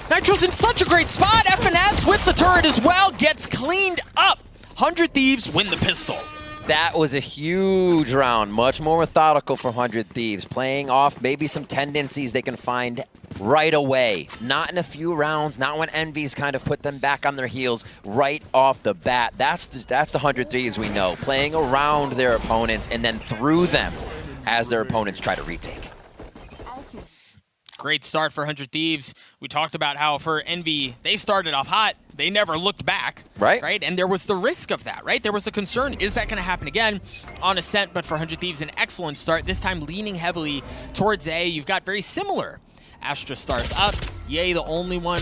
S2: Nitro's in such a great spot. FNS with the turret as well, gets cleaned up. 100 Thieves win the pistol.
S1: That was a huge round, much more methodical for 100 Thieves, playing off maybe some tendencies they can find right away. Not in a few rounds, not when Envy's kind of put them back on their heels right off the bat. That's the 100 Thieves we know, playing around their opponents and then through them as their opponents try to retake.
S2: Great start for 100 Thieves. We talked about how for Envy, they started off hot. They never looked back. Right? And there was the risk of that, right? There was a concern, is that going to happen again on Ascent? But for 100 Thieves, an excellent start, this time leaning heavily towards A. You've got very similar Astra starts up. Ye, the only one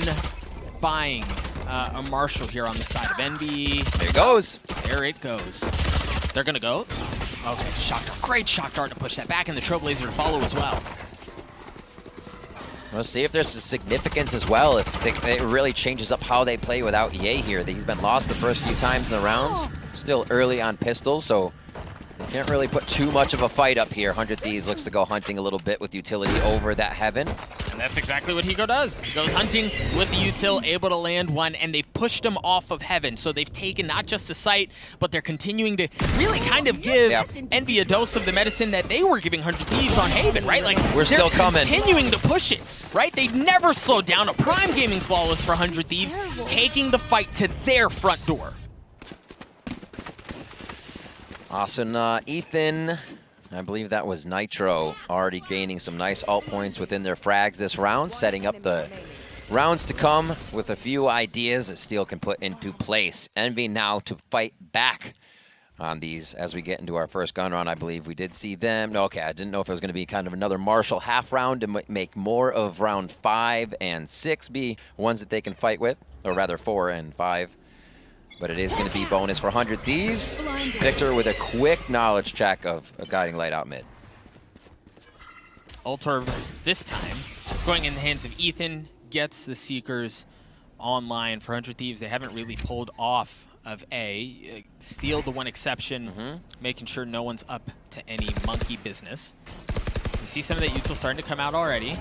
S2: buying a Marshall here on the side of Envy.
S1: There it goes.
S2: There it goes. They're going to go. Okay, shock dart. Great shock dart to push that back, and the Trailblazer to follow as well.
S1: We'll see if there's a significance as well, if it really changes up how they play without Ye here. He's been lost the first few times in the rounds. Still early on pistols, so they can't really put too much of a fight up here. 100 Thieves looks to go hunting a little bit with utility over that heaven.
S2: And that's exactly what Higo does. He goes hunting with the util, able to land 1, and they've pushed him off of heaven. So they've taken not just the site, but they're continuing to really kind of give Envy a dose of the medicine that they were giving 100 Thieves on Haven, right? Like,
S1: we're still coming.
S2: Continuing to push it, right? They've never slowed down. A prime gaming flawless for 100 Thieves, taking the fight to their front door.
S1: Asuna, Ethan, I believe that was Nitro, already gaining some nice alt points within their frags this round, setting up the rounds to come with a few ideas that Steel can put into place. Envy now to fight back on these as we get into our first gun round. I believe we did see them. No, okay, I didn't know if it was going to be kind of another Marshall half round to make more of round 5 and 6 be ones that they can fight with, or rather 4 and 5. But it is going to be bonus for 100 Thieves. Victor with a quick knowledge check of a guiding light out mid.
S2: Ultor this time going in the hands of Ethan, gets the Seekers online for 100 Thieves. They haven't really pulled off of A. Steel the one exception, making sure no one's up to any monkey business. You see some of that util starting to come out already.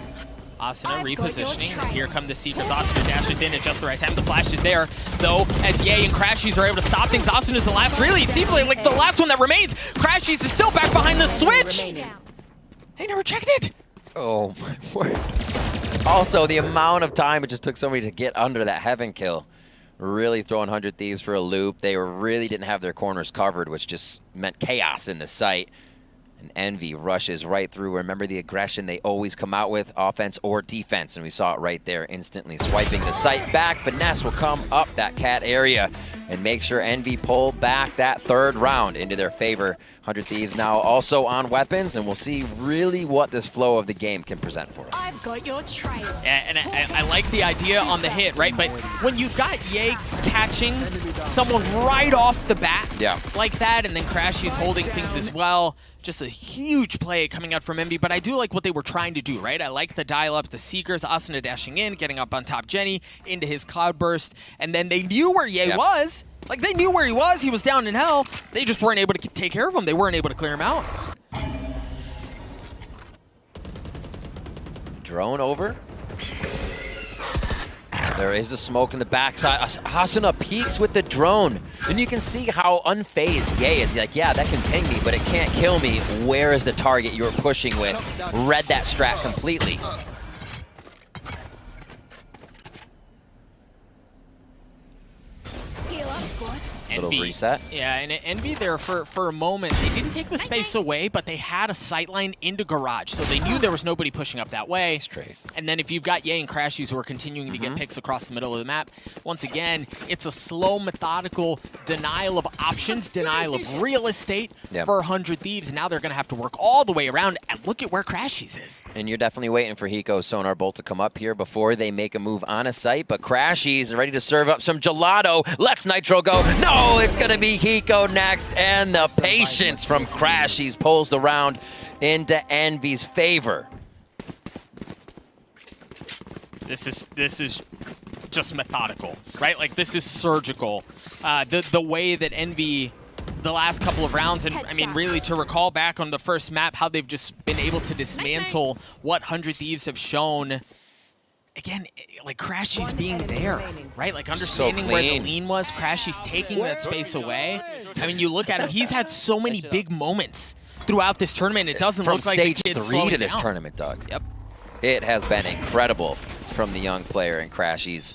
S2: Asuna repositioning, and here come the Seekers. Asuna dashes in at just the right time. The flash is there, though, as Ye and Crashies are able to stop things. Asuna's the last, really, it seems like the last one that remains. Crashies is still back behind the switch. They never checked it.
S1: Oh, my word. Also, the amount of time it just took somebody to get under that heaven kill. Really throwing 100 Thieves for a loop. They really didn't have their corners covered, which just meant chaos in the site. And Envy rushes right through. Remember the aggression they always come out with, offense or defense, and we saw it right there, instantly swiping the site back. Finesse will come up that cat area and make sure Envy pull back that third round into their favor. 100 Thieves now also on weapons, and we'll see really what this flow of the game can present for us.
S3: I've got your trail.
S2: And I like the idea on the hit, right? But when you've got Ye catching someone right off the bat like that, and then Crashy's holding things as well, just a huge play coming out from Envy. But I do like what they were trying to do, right? I like the dial-up, the Seekers, Asuna dashing in, getting up on top Jenny into his Cloudburst, and then they knew where Ye was. Like, they knew where he was. He was down in hell. They just weren't able to take care of him. They weren't able to clear him out.
S1: Drone over. There is a smoke in the backside. Asuna peeks with the drone. And you can see how unfazed Ye is. Like, yeah, that can ping me, but it can't kill me. Where is the target you're pushing with? Read that strat completely. Little reset.
S2: Yeah, and Envy there for a moment, they didn't take the space away, but they had a sightline into garage, so they knew there was nobody pushing up that way.
S1: Straight.
S2: And then if you've got Ye and Crashies who are continuing to get picks across the middle of the map, once again, it's a slow, methodical denial of options, denial of real estate for 100 Thieves. Now they're going to have to work all the way around, and look at where Crashies is.
S1: And you're definitely waiting for Hiko's Sonar Bolt to come up here before they make a move on a site, but Crashies is ready to serve up some gelato. Let's Nitro go. No! It's going to be Hiko next, and the patience from Crashies pulls the round into Envy's favor.
S2: This is just methodical, right? Like, this is surgical. The way that Envy, the last couple of rounds, and I mean, really to recall back on the first map, how they've just been able to dismantle what 100 Thieves have shown. Again, like Crashies being there, right? Like understanding where the lean was, Crashies taking that space away. I mean, you look at him, he's had so many big moments throughout this tournament. It doesn't look like
S1: stage 3 to this tournament, Doug.
S2: Yep.
S1: It has been incredible from the young player in Crashies.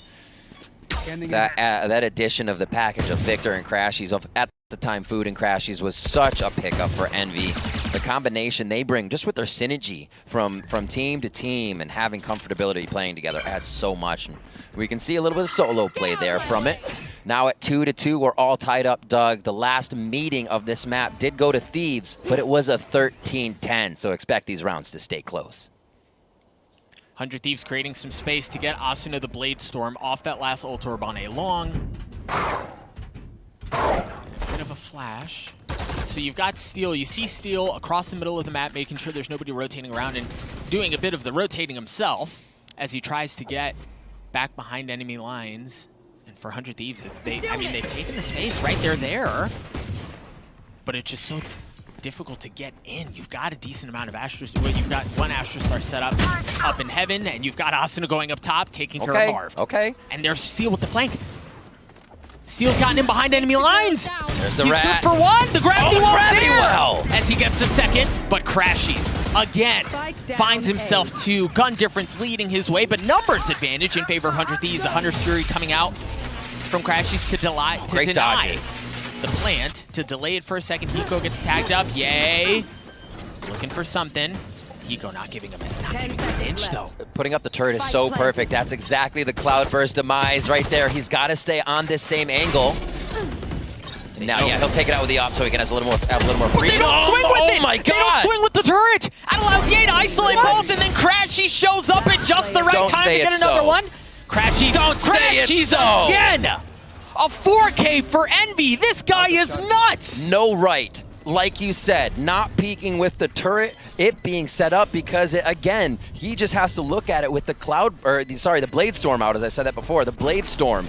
S1: That addition of the package of Victor and Crashies, at the time Food and Crashies, was such a pickup for Envy. The combination they bring, just with their synergy from team to team and having comfortability playing together, adds so much. And we can see a little bit of solo play there from it. Now at 2-2, we're all tied up, Doug. The last meeting of this map did go to Thieves, but it was a 13-10, so expect these rounds to stay close.
S2: 100 Thieves creating some space to get Asuna the Blade Storm off that last ult orb on a long. A bit of a flash. So you've got Steel. You see Steel across the middle of the map, making sure there's nobody rotating around and doing a bit of the rotating himself as he tries to get back behind enemy lines. And for 100 Thieves, they've taken the space, right? They're there. But it's just so difficult to get in. You've got a decent amount of Astros. Well, you've got one Astro Star set up in heaven, and you've got Asuna going up top, taking care of Marv.
S1: Okay.
S2: And there's Steel with the flank. Steel's gotten in behind enemy lines.
S1: There's the
S2: He's
S1: rat.
S2: good for one. The gravity
S1: well
S2: as he gets a second, but Crashies again finds himself to gun difference leading his way, but numbers advantage in favor of 100 Thieves. The Hunter's Fury coming out from Crashies to deny the plant, to delay it for a second. Hiko gets tagged up. Yay. Looking for something. Hiko not giving him an inch, though.
S1: Putting up the turret is so perfect. That's exactly the Cloudburst demise right there. He's got to stay on this same angle. And now, yeah, he'll take it out with the op so he can have a little more freedom.
S2: They don't swing with it!
S1: Oh my God!
S2: They don't swing with the turret! That allows Ye to isolate both, and then Crashies shows up at just the right time to get another one. Crashies, Crashies again! A 4K for Envy. This guy is nuts!
S1: No right. Like you said, not peeking with the turret, it being set up because, again, he just has to look at it with the the Blade Storm out, as I said that before, the Blade Storm.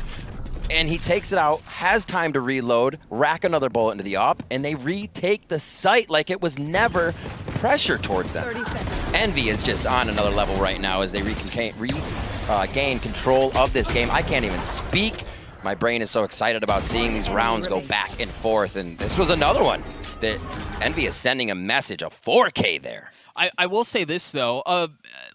S1: And he takes it out, has time to reload, rack another bullet into the op, and they retake the site like it was never pressure towards them. Envy is just on another level right now as they regain control of this game. I can't even speak. My brain is so excited about seeing these rounds go back and forth, and this was another one that Envy is sending a message, a 4K there.
S2: I will say this, though,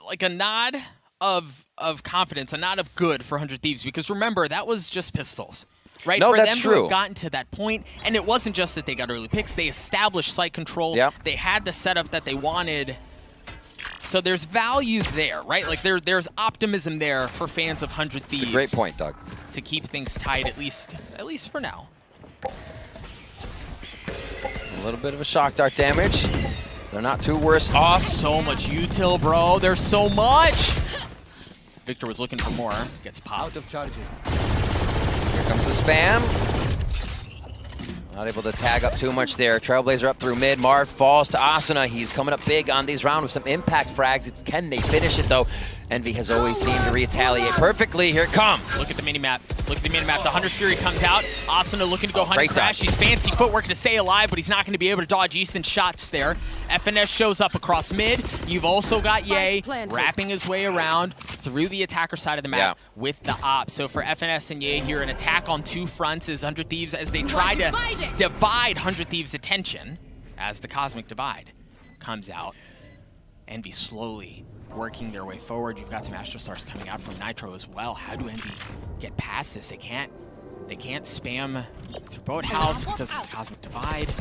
S2: like a nod of confidence, a nod of good for 100 Thieves, because remember, that was just pistols, right?
S1: No,
S2: for
S1: that's
S2: them
S1: true.
S2: To have gotten to that point, and it wasn't just that they got early picks, they established site control, they had the setup that they wanted. So there's value there, right? Like there's optimism there for fans of 100 Thieves.
S1: It's a great point, Doug.
S2: To keep things tight, at least for now.
S1: A little bit of a shock dart damage. They're not too worse off.
S2: So much util, bro. There's so much. Victor was looking for more. Gets popped.
S5: Out of charges.
S1: Here comes the spam. Not able to tag up too much there. Trailblazer up through mid. Marv falls to Asuna. He's coming up big on these rounds with some impact frags. Can they finish it, though? Envy has always seemed to retaliate perfectly. Here it comes.
S2: Look at the minimap. Look at the minimap. The Hunter's Fury comes out. Asuna looking to go hunt
S1: Great
S2: Crash.
S1: dodge.
S2: He's fancy footwork to stay alive, but he's not going to be able to dodge Easton's shots there. FNS shows up across mid. You've also got Ye wrapping his way around through the attacker side of the map with the op. So for FNS and Ye here, an attack on two fronts is 100 Thieves as they try to divide 100 Thieves' attention as the Cosmic Divide comes out. Envy slowly working their way forward. You've got some Astro Stars coming out from Nitro as well. How do Envy get past this? They can't spam through Boathouse because of the Cosmic Divide.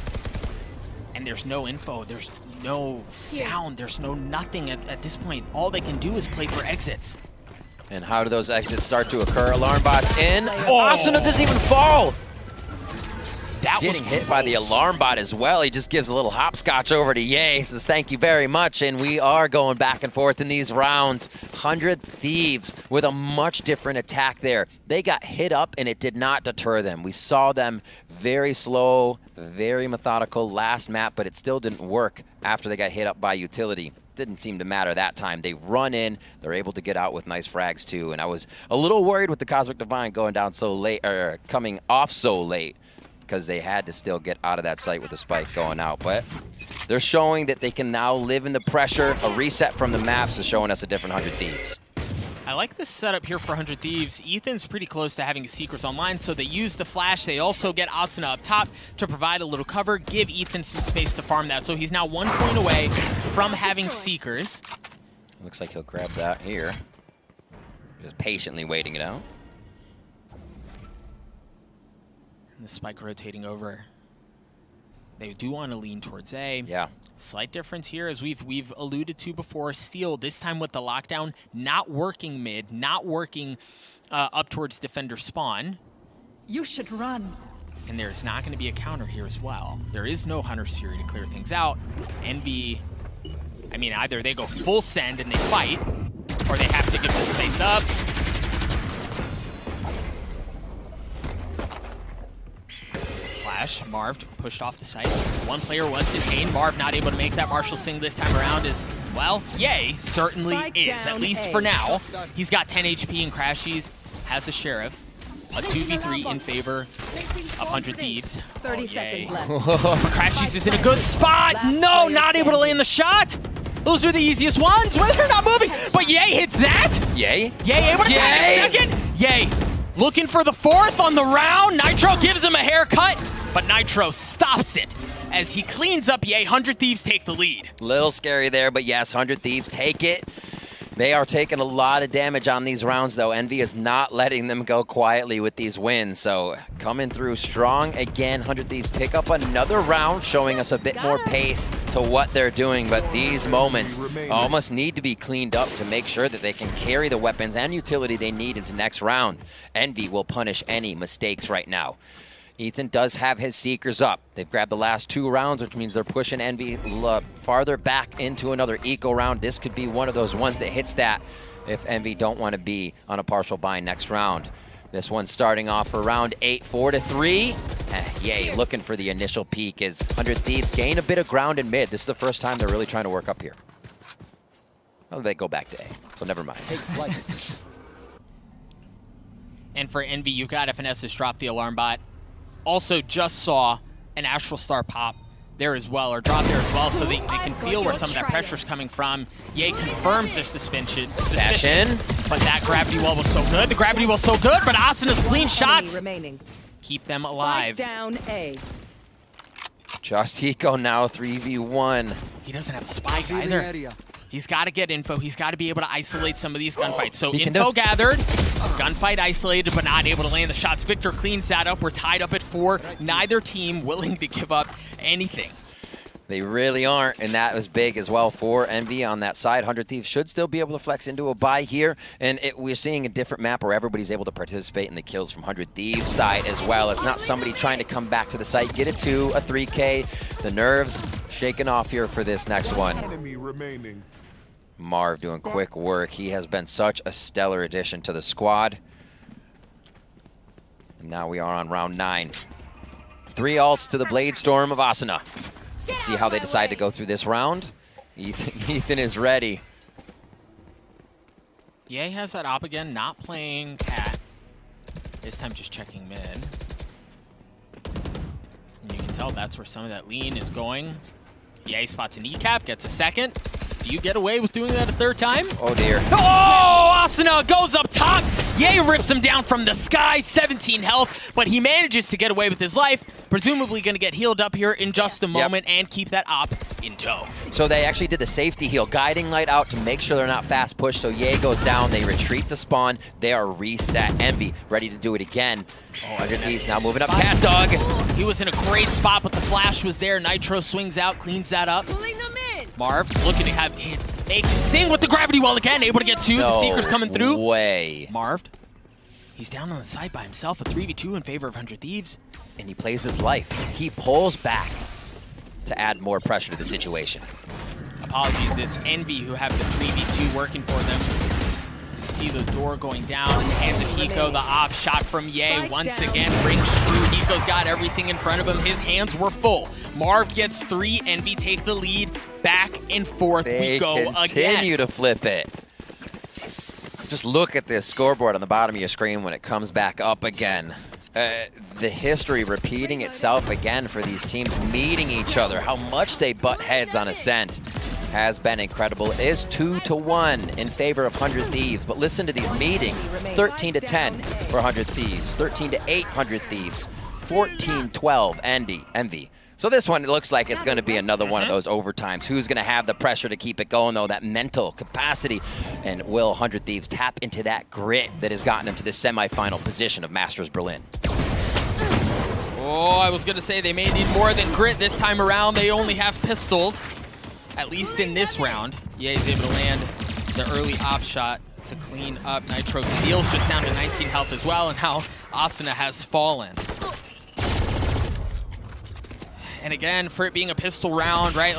S2: And there's no info, there's no sound, there's no nothing at this point. All they can do is play for exits.
S1: And how do those exits start to occur? Alarm bots in. Asuna doesn't even fall.
S2: That was
S1: Getting hit by the alarm bot as well. He just gives a little hopscotch over to Ye. Says thank you very much. And we are going back and forth in these rounds. 100 Thieves with a much different attack there. They got hit up and it did not deter them. We saw them very slow, very methodical last map, but it still didn't work after they got hit up by utility. Didn't seem to matter that time. They run in, they're able to get out with nice frags too. And I was a little worried with the Cosmic Divine going down so late, or coming off so late, because they had to still get out of that site with the spike going out. But they're showing that they can now live in the pressure. A reset from the maps is showing us a different 100 Thieves.
S2: I like this setup here for 100 Thieves. Ethan's pretty close to having his Seekers online, so they use the flash. They also get Asuna up top to provide a little cover, give Ethan some space to farm that. So he's now 1 point away from having Seekers.
S1: Looks like he'll grab that here. Just patiently waiting it out.
S2: And the spike rotating over. They do want to lean towards A.
S1: Yeah.
S2: Slight difference here, as we've alluded to before. Steel, this time with the lockdown, not working mid, not working up towards defender spawn.
S3: You should run.
S2: And there's not going to be a counter here as well. There is no Hunter's Fury to clear things out. Envy, I mean, either they go full send and they fight, or they have to give the space up. Flash, Marv pushed off the site. One player was detained. Marv not able to make that Marshall Sing this time around is, well, Ye certainly is, at least for now. He's got 10 HP and Crashies has a Sheriff. A 2v3 in favor of 100 Thieves.
S3: 30 seconds left.
S2: Crashies is in a good spot. No, not able to land the shot. Those are the easiest ones. They're not moving, but Ye hits that.
S1: Ye?
S2: Ye able to get a second. Ye looking for the fourth on the round. Nitro gives him a haircut, but Nitro stops it as he cleans up Ye. 100 Thieves take the lead.
S1: Little scary there, but yes, 100 Thieves take it. They are taking a lot of damage on these rounds, though. Envy is not letting them go quietly with these wins. So coming through strong again. 100 Thieves pick up another round, showing us a bit more pace to what they're doing. But these moments almost need to be cleaned up to make sure that they can carry the weapons and utility they need into next round. Envy will punish any mistakes right now. Ethan does have his Seekers up. They've grabbed the last 2 rounds, which means they're pushing Envy farther back into another eco round. This could be one of those ones that hits that if Envy don't want to be on a partial bind next round. This one's starting off for round 8, 4-3. Yay, looking for the initial peak as 100 Thieves gain a bit of ground in mid. This is the first time they're really trying to work up here. Well, they go back to A, so never mind.
S2: And for Envy, you've got FNS's drop the alarm bot. Also just saw an Astral Star pop there as well, or drop there as well, so they can feel where some of that pressure's coming from. Ye confirms their suspicion, but that gravity wall was so good. The gravity was so good, but Asuna's clean shots keep them alive.
S3: Down A.
S1: Just Eco now 3v1.
S2: He doesn't have a spike either. He's got to get info. He's got to be able to isolate some of these gunfights. So info gathered, gunfight isolated, but not able to land the shots. Victor cleans that up. We're tied up at 4. Neither team willing to give up anything.
S1: They really aren't, and that was big as well for Envy on that side. 100 Thieves should still be able to flex into a buy here, and we're seeing a different map where everybody's able to participate in the kills from 100 Thieves side as well. It's not somebody trying to come back to the site, get it to a 3K. The nerves shaking off here for this next one. Marv doing quick work. He has been such a stellar addition to the squad. And now we are on round 9. 3 ults to the Blade Storm of Asuna. Let's see how they decide to go through this round. Ethan is ready.
S2: Ye has that op again, not playing Cat. This time just checking mid. And you can tell that's where some of that lean is going. Ye spots a kneecap, gets a second. Do you get away with doing that a third time?
S1: Oh dear.
S2: Oh, Asuna goes up top. Ye rips him down from the sky, 17 health, but he manages to get away with his life. Presumably going to get healed up here in just a moment and keep that op in tow.
S1: So they actually did the safety heal, guiding light out to make sure they're not fast pushed. So Ye goes down, they retreat to spawn, they are reset. Envy ready to do it again. Oh, Thieves now moving up. Cat Dog.
S2: He was in a great spot, but the flash was there. Nitro swings out, cleans that up. Marv looking to have seeing with the gravity well again, able to get two. The Seeker's coming through.
S1: Way.
S2: Marv, he's down on the side by himself, a 3v2 in favor of 100 Thieves.
S1: And he plays his life. He pulls back to add more pressure to the situation.
S2: Apologies, it's Envy who have the 3v2 working for them. You see the door going down in the hands of Hiko. The op shot from Ye once again rings true. Hiko's got everything in front of him. His hands were full. Marv gets 3. Envy take the lead. Back and forth we go again.
S1: They continue to flip it. Just look at this scoreboard on the bottom of your screen when it comes back up again. The history repeating itself again for these teams meeting each other. How much they butt heads on Ascent has been incredible. It is 2-1 in favor of 100 Thieves, but listen to these meetings. 13-10 for 100 Thieves, 13-8 100 Thieves, 14-12 Envy. So this one, it looks like it's going to be another one of those overtimes. Who's going to have the pressure to keep it going, though, that mental capacity? And will 100 Thieves tap into that grit that has gotten them to the semifinal position of Masters Berlin?
S2: Oh, I was going to say they may need more than grit this time around. They only have pistols, at least in this round. Ye is able to land the early op shot to clean up. Nitro steals just down to 19 health as well, and now Asuna has fallen. And again, for it being a pistol round, right?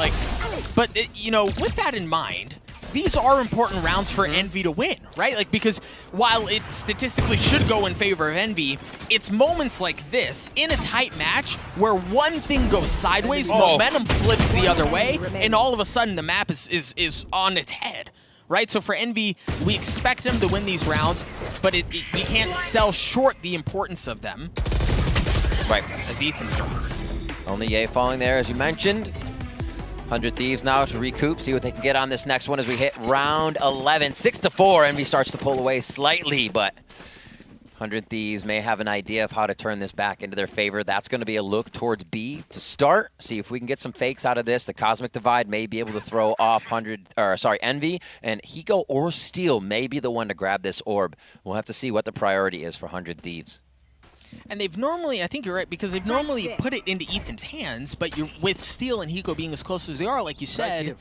S2: But you know, with that in mind, these are important rounds for Envy to win, right? Because while it statistically should go in favor of Envy, it's moments like this in a tight match where one thing goes sideways, momentum flips the other way, and all of a sudden the map is on its head, right? So for Envy, we expect them to win these rounds, but we can't sell short the importance of them.
S1: Right.
S2: As Ethan drops.
S1: Only Ye falling there, as you mentioned. 100 Thieves now to recoup, see what they can get on this next one as we hit round 11. 6-4, Envy starts to pull away slightly, but 100 Thieves may have an idea of how to turn this back into their favor. That's going to be a look towards B to start. See if we can get some fakes out of this. The Cosmic Divide may be able to throw off Envy, and Hiko or Steel may be the one to grab this orb. We'll have to see what the priority is for 100 Thieves.
S2: And they've normally, I think you're right, because they've normally put it into Ethan's hands, but with Steel and Hiko being as close as they are, like you said,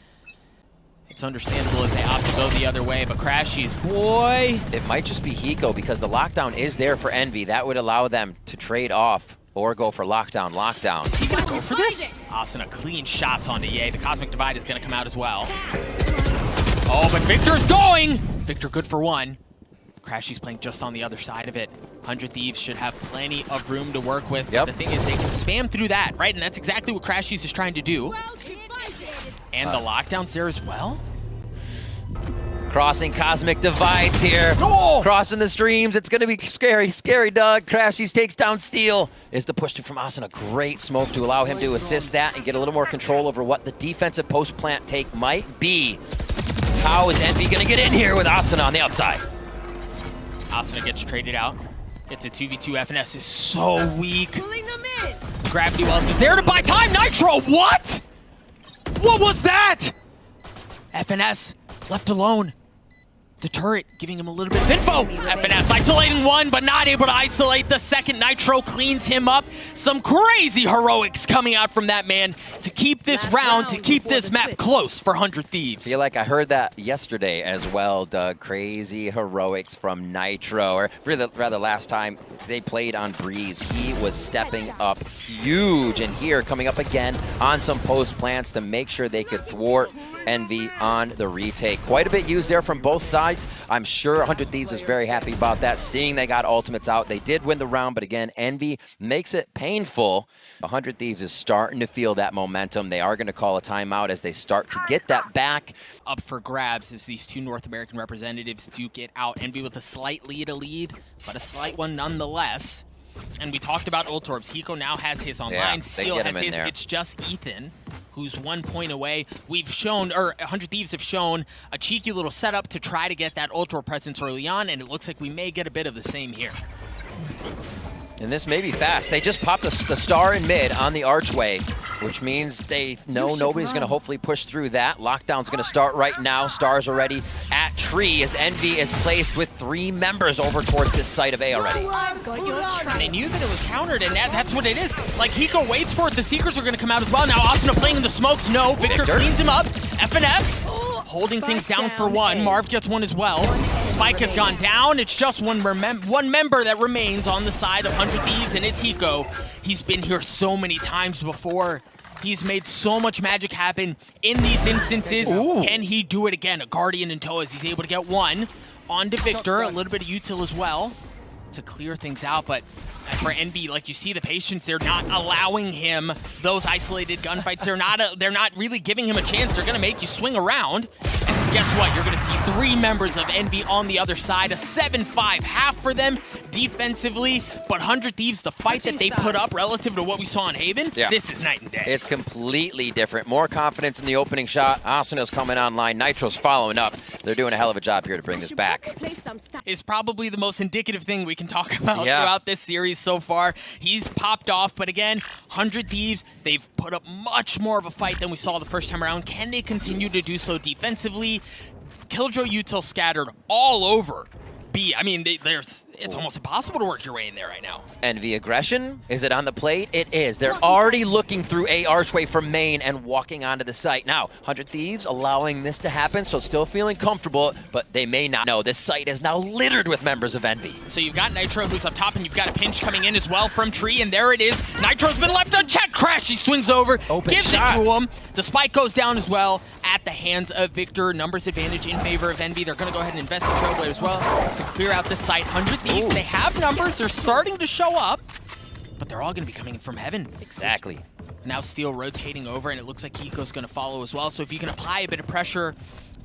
S2: it's understandable if they opt to go the other way, but Crashies, boy.
S1: It might just be Hiko because the lockdown is there for Envy. That would allow them to trade off or go for lockdown.
S2: He gonna go for this? Asuna clean shots onto Ye. The Cosmic Divide is gonna come out as well. Oh, but Victor's going! Victor good for one. Crashy's playing just on the other side of it. 100 Thieves should have plenty of room to work with. But the thing is, they can spam through that, right? And that's exactly what Crashy's is trying to do. And the lockdown's there as well.
S1: Crossing Cosmic Divides here. Crossing the streams. It's going to be scary. Scary, Doug. Crashies takes down Steel. Is the push from Asuna. Great smoke to allow him to assist that and get a little more control over what the defensive post-plant take might be. How is Envy going to get in here with Asuna on the outside?
S2: Asuna gets traded out. It's a 2v2. FNS is so weak. Gravity Wells is there to buy time. Nitro, what? What was that? FNS left alone. The turret giving him a little bit of info. FNS isolating one, but not able to isolate the second. Nitro cleans him up. Some crazy heroics coming out from that man to keep this round, to keep this map close for 100 Thieves.
S1: I feel like I heard that yesterday as well, Doug. Crazy heroics from Nitro. Or rather last time they played on Breeze, he was stepping up huge. And here, coming up again on some post plants to make sure they could thwart Envy on the retake. Quite a bit used there from both sides. I'm sure 100 Thieves is very happy about that, seeing they got ultimates out. They did win the round, but again, Envy makes it painful. 100 Thieves is starting to feel that momentum. They are going to call a timeout as they start to get that back.
S2: Up for grabs as these two North American representatives duke it out. Envy with a slight lead, but a slight one nonetheless. And we talked about Ultorbs. Hiko now has his online. Steel has his. It's just Ethan, who's 1 point away. We've shown, or 100 Thieves have shown, a cheeky little setup to try to get that Ultorb presence early on, and it looks like we may get a bit of the same here.
S1: And this may be fast. They just popped the star in mid on the archway, which means they know nobody's going to hopefully push through that. Lockdown's going to start right now. Stars already at tree as Envy is placed with 3 members over towards this site of A already.
S2: And they knew that it was countered, and that's what it is. Like, Hiko waits for it. The Seekers are going to come out as well. Now, Asuna playing in the smokes. No, Victor cleans him up. FNS holding things down for one. Marv gets one as well. Spike has gone down. It's just one member that remains on the side of 100 Thieves, and it's Hiko. He's been here so many times before. He's made so much magic happen in these instances.
S1: Ooh.
S2: Can he do it again? A Guardian in tow as he's able to get one onto Victor. A little bit of util as well to clear things out, but for Envy, like, you see the patience. They're not allowing him those isolated gunfights. They're not really giving him a chance. They're gonna make you swing around. And guess what? You're gonna see 3 members of Envy on the other side. A 7-5 half for them defensively, but 100 Thieves, the fight that they put up relative to what we saw in Haven, this is night and day.
S1: It's completely different. More confidence in the opening shot. Asuna's coming online. Nitro's following up. They're doing a hell of a job here to bring this back.
S2: Is probably the most indicative thing we can talk about throughout this series so far. He's popped off, but again, 100 Thieves, they've put up much more of a fight than we saw the first time around. Can they continue to do so defensively? Killjoy util scattered all over B. I mean, it's almost impossible to work your way in there right now.
S1: Envy aggression, is it on the plate? It is. They're already looking through A archway from main and walking onto the site. Now, 100 Thieves allowing this to happen, so still feeling comfortable, but they may not know. This site is now littered with members of Envy.
S2: So you've got Nitro who's up top, and you've got a pinch coming in as well from Tree, and there it is. Nitro's been left unchecked. Crash, he swings over, gives it to him. The spike goes down as well at the hands of Victor. Numbers advantage in favor of Envy. They're going to go ahead and invest in Trailblade as well to clear out this site. 100 Thieves, they have numbers. They're starting to show up, but they're all going to be coming in from heaven.
S1: Exactly.
S2: Now Steel rotating over, and it looks like Hiko's going to follow as well. So if you can apply a bit of pressure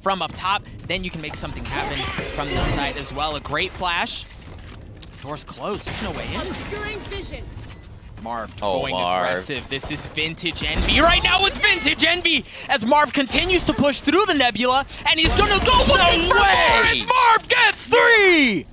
S2: from up top, then you can make something happen from this side as well. A great flash. Door's closed. There's no way in. Marv going aggressive. This is vintage Envy. Right now it's vintage Envy as Marv continues to push through the nebula, and he's going to go looking for more as Marv gets 3!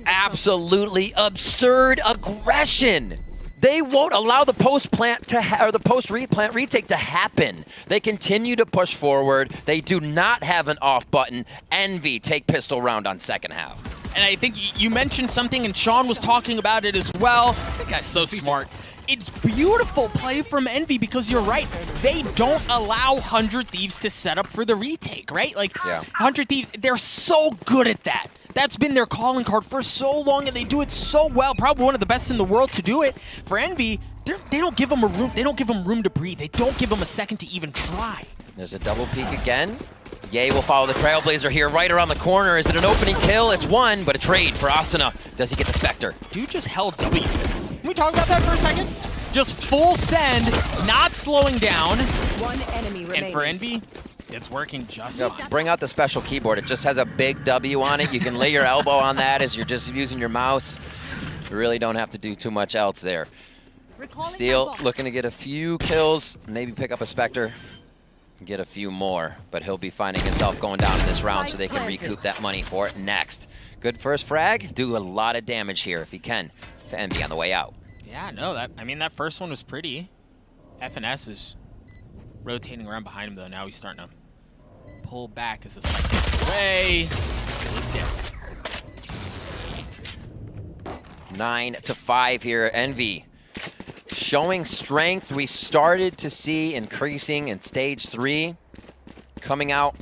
S1: Absolutely absurd aggression. They won't allow the post-plant or the post-replant retake to happen. They continue to push forward. They do not have an off button. Envy take pistol round on second half.
S2: And I think you mentioned something, and Sean was talking about it as well. That guy's so smart. It's beautiful play from Envy because you're right. They don't allow 100 Thieves to set up for the retake, right? Like, 100 Thieves, they're so good at that. That's been their calling card for so long, and they do it so well. Probably one of the best in the world to do it. For Envy, they don't give them a room. They don't give them room to breathe. They don't give them a second to even try.
S1: There's a double peek again. Ye will follow the Trailblazer here, right around the corner. Is it an opening kill? It's one, but a trade for Asuna. Does he get the Spectre?
S2: Dude just held W. Can we talk about that for a second? Just full send, not slowing down.
S3: One enemy remaining.
S2: And for Envy, it's working just fine.
S1: Bring out the special keyboard. It just has a big W on it. You can lay your elbow on that as you're just using your mouse. You really don't have to do too much else there. Steel looking to get a few kills, maybe pick up a Spectre, get a few more, but he'll be finding himself going down in this round so they can recoup that money for it next. Good first frag, do a lot of damage here if he can to Envy on the way out.
S2: Yeah, no, that first one was pretty. FNS is rotating around behind him though. Now he's starting to pull back as the spike gets away. Still is dead.
S1: 9-5 here, Envy. Showing strength we started to see increasing in stage 3, coming out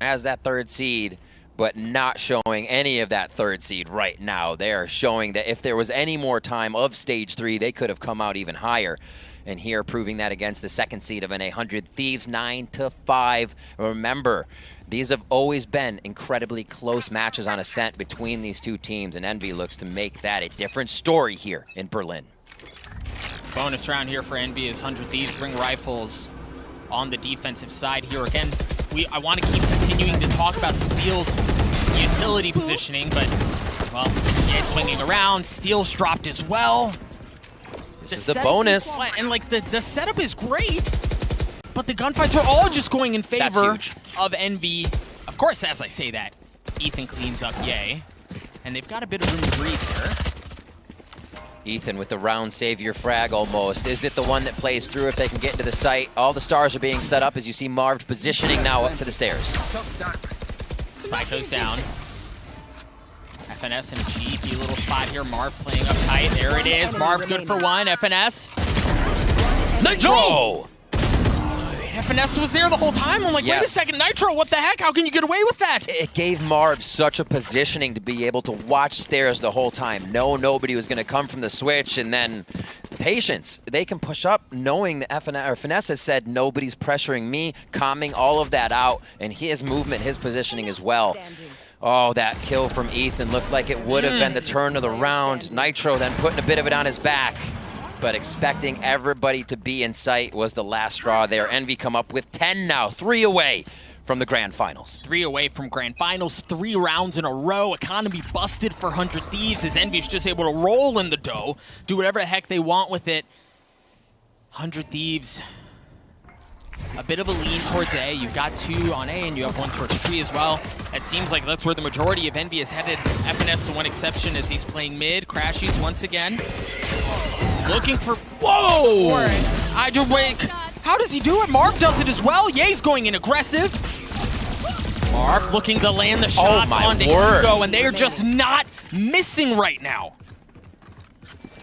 S1: as that 3rd seed. but not showing any of that third seed right now. They are showing that if there was any more time of stage 3, they could have come out even higher. And here proving that against the second seed of NA, 100 Thieves, 9-5. Remember, these have always been incredibly close matches on Ascent between these two teams, and Envy looks to make that a different story here in Berlin.
S2: Bonus round here for Envy as 100 Thieves bring rifles on the defensive side here. Again, I want to keep continuing to talk about Steel's utility positioning, but, well, yeah, swinging around. Steel's dropped as well.
S1: This is the bonus.
S2: And, like, the setup is great, but the gunfights are all just going in favor of Envy. Of course, as I say that, Ethan cleans up Yay, and they've got a bit of room to breathe here.
S1: Ethan with the round savior frag almost. Is it the one that plays through if they can get into the site? All the stars are being set up as you see Marv positioning now up to the stairs.
S2: Spike goes down. FNS in a cheeky little spot here. Marv playing up tight. There it is. Marv good for one. FNS.
S1: Nitro!
S2: No! FNS was there the whole time. I'm like, wait a second, Nitro, what the heck? How can you get away with that?
S1: It gave Marv such a positioning to be able to watch stairs the whole time. Nobody was going to come from the switch, and then patience. They can push up knowing that Finesse has said nobody's pressuring me, calming all of that out, and his movement, his positioning as well. Oh, that kill from Ethan looked like it would have been the turn of the round. Nitro then putting a bit of it on his back, but expecting everybody to be in sight was the last straw there. Envy come up with 10 now, 3 away from the grand finals.
S2: 3 away from grand finals, 3 rounds in a row. Economy busted for 100 Thieves as Envy's just able to roll in the dough, do whatever the heck they want with it. 100 Thieves, a bit of a lean towards A. You've got 2 on A and you have 1 towards 3 as well. It seems like that's where the majority of Envy is headed. FNS to one exception as he's playing mid. Crashies once again. Looking for, whoa! I just wait. How does he do it? Marv does it as well. Ye's going in aggressive. Marv looking to land the shots on to Hugo, and they are just not missing right now.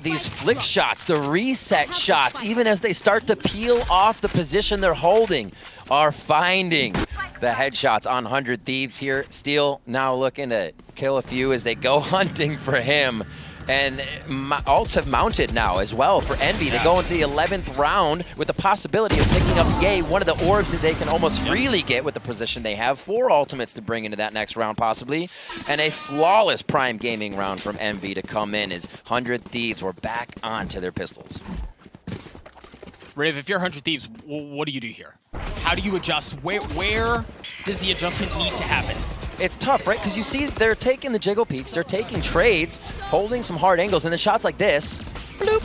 S1: These flick shots, the reset shots, even as they start to peel off the position they're holding, are finding the headshots on 100 Thieves here. Steel now looking to kill a few as they go hunting for him. And ults have mounted now as well for Envy. They go into the 11th round with the possibility of picking up Yay, one of the orbs that they can almost freely get with the position they have. 4 ultimates to bring into that next round possibly. And a flawless Prime Gaming round from Envy to come in as 100 Thieves were back onto their pistols.
S2: Riv, if you're 100 Thieves, what do you do here? How do you adjust? Where does the adjustment need to happen?
S1: It's tough, right? Because you see they're taking the jiggle peeks, they're taking trades, holding some hard angles, and then shots like this, bloop,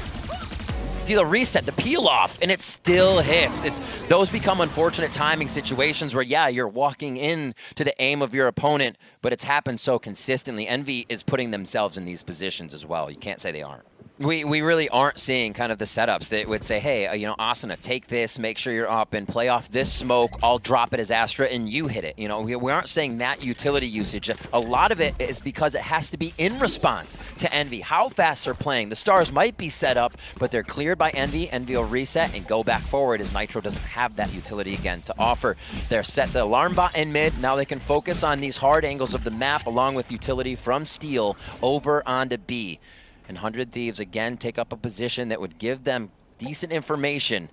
S1: do the reset, the peel off, and it still hits. Those become unfortunate timing situations where, yeah, you're walking in to the aim of your opponent, but it's happened so consistently. Envy is putting themselves in these positions as well. You can't say they aren't. We really aren't seeing kind of the setups that would say, hey, you know, Asuna, take this, make sure you're up and play off this smoke, I'll drop it as Astra and you hit it. You know, we aren't saying that utility usage. A lot of it is because it has to be in response to Envy. How fast they're playing. The stars might be set up, but they're cleared by Envy. Envy will reset and go back forward as Nitro doesn't have that utility again to offer. They're set the alarm bot in mid. Now they can focus on these hard angles of the map along with utility from Steel over onto B. And 100 Thieves again take up a position that would give them decent information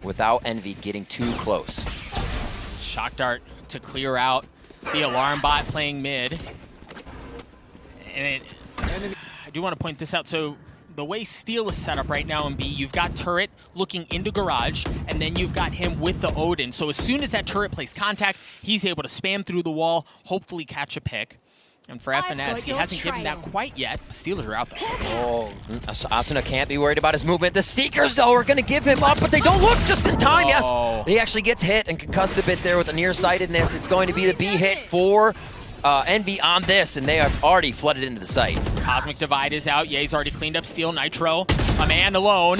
S1: without Envy getting too close.
S2: Shock dart to clear out the alarm bot playing mid. And I do want to point this out. So the way Steel is set up right now in B, you've got Turret looking into Garage, and then you've got him with the Odin. So as soon as that Turret plays contact, he's able to spam through the wall, hopefully catch a pick. And for FNS, he hasn't given that quite yet. The Steelers are out there.
S1: Oh, Asuna can't be worried about his movement. The Seekers, though, are going to give him up, but they don't look just in time. Yes, he actually gets hit and concussed a bit there with the nearsightedness. It's going to be the B hit for Envy on this, and they have already flooded into the site.
S2: Cosmic Divide is out. Ye's already cleaned up Steel. Nitro, a man alone.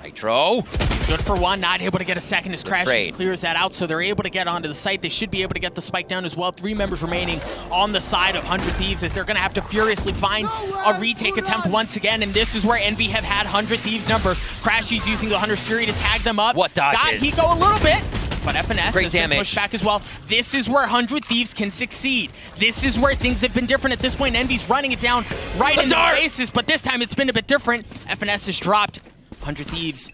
S1: Nitro.
S2: He's good for one, not able to get a second as Crashes clears that out, so they're able to get onto the site. They should be able to get the spike down as well. 3 members remaining on the side of 100 Thieves as they're going to have to furiously find a retake attempt once again, and this is where Envy have had 100 Thieves number. Crashies using the Hunter's Fury to tag them up.
S1: What dodges?
S2: Got Hiko a little bit. but FNS
S1: Great
S2: has been
S1: damage.
S2: pushed back as well. This is where 100 Thieves can succeed. This is where things have been different at this point. Envy's running it down right in their faces, but this time it's been a bit different. FNS has dropped. 100 Thieves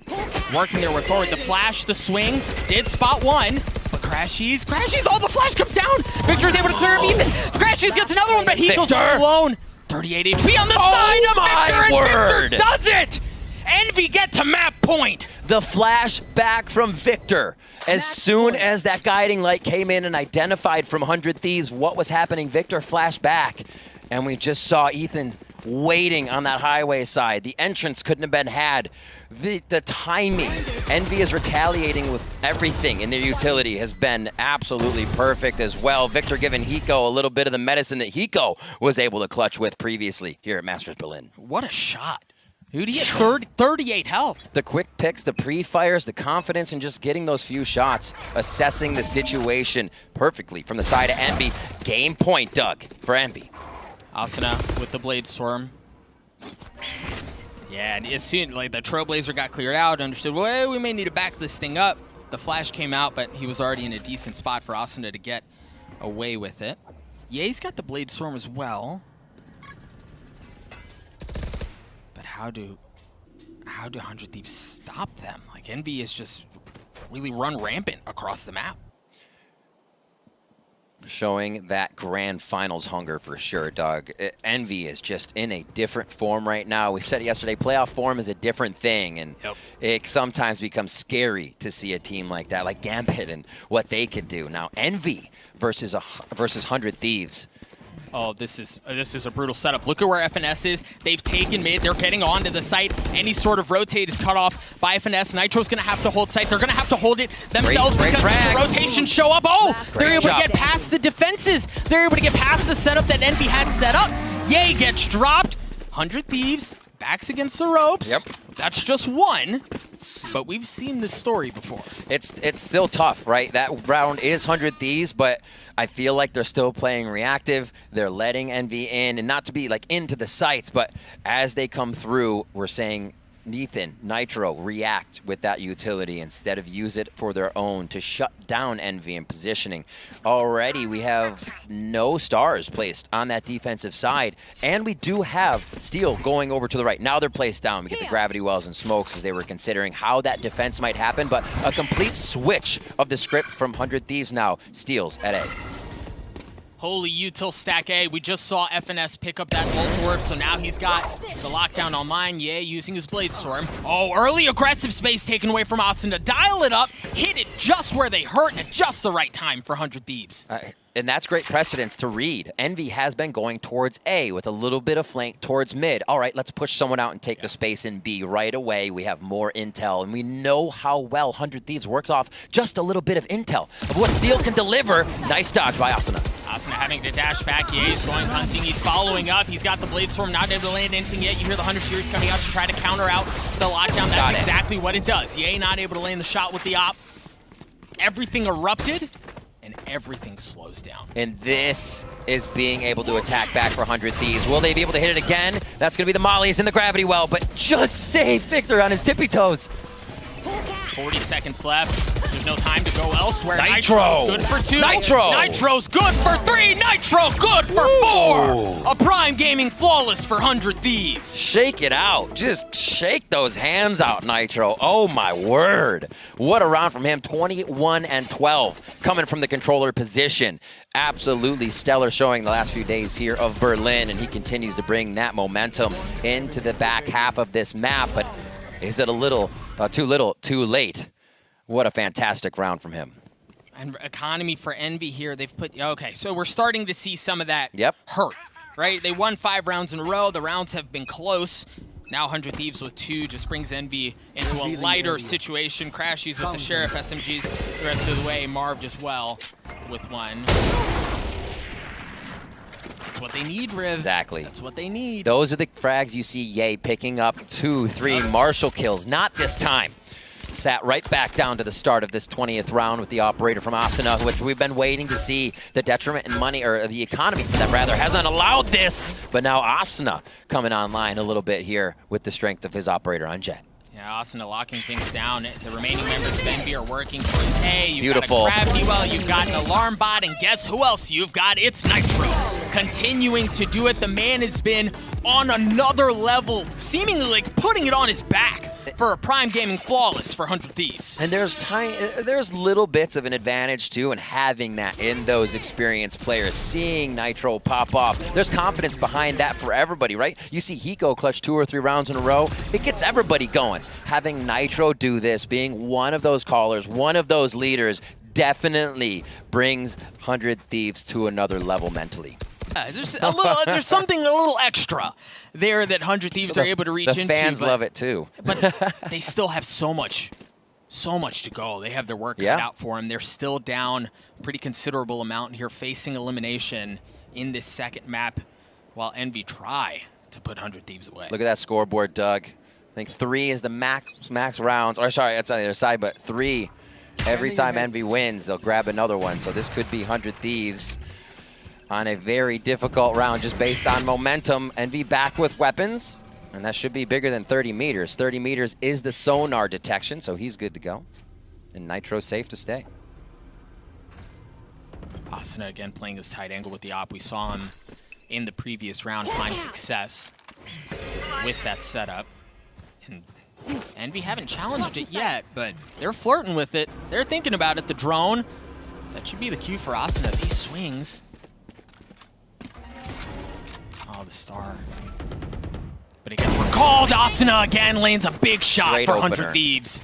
S2: working their way forward. The flash, the swing, did spot one, but Crashies, oh, the flash comes down! Victor's able to clear him even. Crashies gets another one, but he goes all alone. 38 HP on the side of Victor, and Victor does it! Envy get to map point.
S1: The flash back from Victor. As soon as that guiding light came in and identified from 100 Thieves what was happening, Victor flashed back. And we just saw Ethan waiting on that highway side. The entrance couldn't have been had. The timing. Envy is retaliating with everything, and their utility has been absolutely perfect as well. Victor giving Hiko a little bit of the medicine that Hiko was able to clutch with previously here at Masters Berlin.
S2: What a shot. Dude, he had 38 health.
S1: The quick picks, the pre-fires, the confidence in just getting those few shots, assessing the situation perfectly from the side of Envy. Game point, Doug, for Envy.
S2: Asuna with the Blade Storm. Yeah, and as soon like the Trailblazer got cleared out, understood, well, we may need to back this thing up. The flash came out, but he was already in a decent spot for Asuna to get away with it. Ye's got the Blade Storm as well. But how do 100 Thieves stop them? Like, Envy is just really run rampant across the map.
S1: Showing that grand finals hunger for sure, Doug. Envy is just in a different form right now. We said it yesterday, playoff form is a different thing, and it sometimes becomes scary to see a team like that, like Gambit and what they can do. Now, Envy versus 100 Thieves.
S2: Oh, this is a brutal setup. Look at where FNS is. They've taken mid. They're getting onto the site. Any sort of rotate is cut off by FNS. Nitro's going to have to hold site. They're going to have to hold it themselves because the rotations show up. Oh, they're able to get past the defenses. They're able to get past the setup that Envy had set up. Ye gets dropped. 100 Thieves backs against the ropes.
S1: Yep.
S2: That's just one. But we've seen this story before.
S1: It's still tough, right? That round is 100 Thieves, but I feel like they're still playing reactive. They're letting Envy in, and not to be like into the sites, but as they come through, we're saying Ethan, Nitro, react with that utility instead of use it for their own to shut down Envy and positioning. Already, we have no stars placed on that defensive side, and we do have Steel going over to the right. Now they're placed down. We get the gravity wells and smokes as they were considering how that defense might happen, but a complete switch of the script from 100 Thieves now. Steals at A.
S2: Holy util stack A. We just saw FNS pick up that ult orb, so now he's got the lockdown online. Yeah, using his Blade Storm. Oh, early aggressive space taken away from Asuna. Dial it up, hit it just where they hurt at just the right time for 100 Thieves.
S1: And that's great precedence to read. Envy has been going towards A with a little bit of flank towards mid. All right, let's push someone out and take the space in B right away. We have more intel, and we know how well 100 Thieves works off just a little bit of intel of what Steel can deliver. Nice dodge by Asuna.
S2: Asuna having to dash back. He's going hunting. He's following up. He's got the Blade Storm, not able to land anything yet. You hear the 100 Series coming out to try to counter out the lockdown. That's exactly what it does. Ye not able to land the shot with the op. Everything erupted, and everything slows down.
S1: And this is being able to attack back for 100 Thieves. Will they be able to hit it again? That's going to be the mollies in the gravity well, but just save Victor on his tippy toes.
S2: 40 seconds left. There's no time to go elsewhere.
S1: Nitro!
S2: Good for 2.
S1: Nitro!
S2: Nitro's good for 3. Nitro good for 4. A Prime Gaming flawless for 100 Thieves.
S1: Shake it out. Just shake those hands out, Nitro. Oh my word. What a round from him. 21 and 12 coming from the controller position. Absolutely stellar showing the last few days here of Berlin, and he continues to bring that momentum into the back half of this map. But is it a little too little, too late? What a fantastic round from him.
S2: And economy for Envy here, they've put, okay, so we're starting to see some of that hurt, right? They won 5 rounds in a row. The rounds have been close. Now 100 Thieves with 2 just brings Envy into a lighter situation. Crashies with the Sheriff SMGs the rest of the way. Marv as well with 1. That's what they need, Riv.
S1: Exactly.
S2: That's what they need.
S1: Those are the frags you see Ye picking up 2, 3 Marshall kills. Not this time. Sat right back down to the start of this 20th round with the operator from Asuna, which we've been waiting to see. The detriment in money, or the economy for them rather, hasn't allowed this. But now Asuna coming online a little bit here with the strength of his operator on Jet.
S2: Yeah, Now Asuna locking things down. The remaining members of Envy are working towards A. You've
S1: Beautiful.
S2: got a Gravity Well, you've got an Alarm Bot, and guess who else you've got? It's Nitro. Continuing to do it. The man has been on another level, seemingly like putting it on his back for a Prime Gaming flawless for 100 Thieves.
S1: And there's little bits of an advantage too in having that in those experienced players. Seeing Nitro pop off, there's confidence behind that for everybody, right? You see Hiko clutch 2 or 3 rounds in a row, it gets everybody going. Having Nitro do this, being one of those callers, one of those leaders, definitely brings 100 Thieves to another level mentally.
S2: There's something a little extra there that 100 Thieves are able to reach into.
S1: The fans love it too.
S2: But they still have so much to go. They have their work cut out for them. They're still down a pretty considerable amount here, facing elimination in this second map, while Envy try to put 100 Thieves away.
S1: Look at that scoreboard, Doug. I think 3 is the max rounds. Or sorry, that's on the other side, but 3. Every time Envy wins, they'll grab another one. So this could be 100 Thieves on a very difficult round just based on momentum. Envy back with weapons, and that should be bigger than 30 meters. 30 meters is the sonar detection, so he's good to go. And Nitro's safe to stay.
S2: Asuna again playing this tight angle with the op. We saw him in the previous round find success with that setup. And Envy haven't challenged it yet, but they're flirting with it. They're thinking about it. The drone, that should be the cue for Asuna if he swings. Oh, the star. But it gets recalled. Asuna again lands a big shot
S1: Great
S2: for
S1: opener.
S2: 100 Thieves.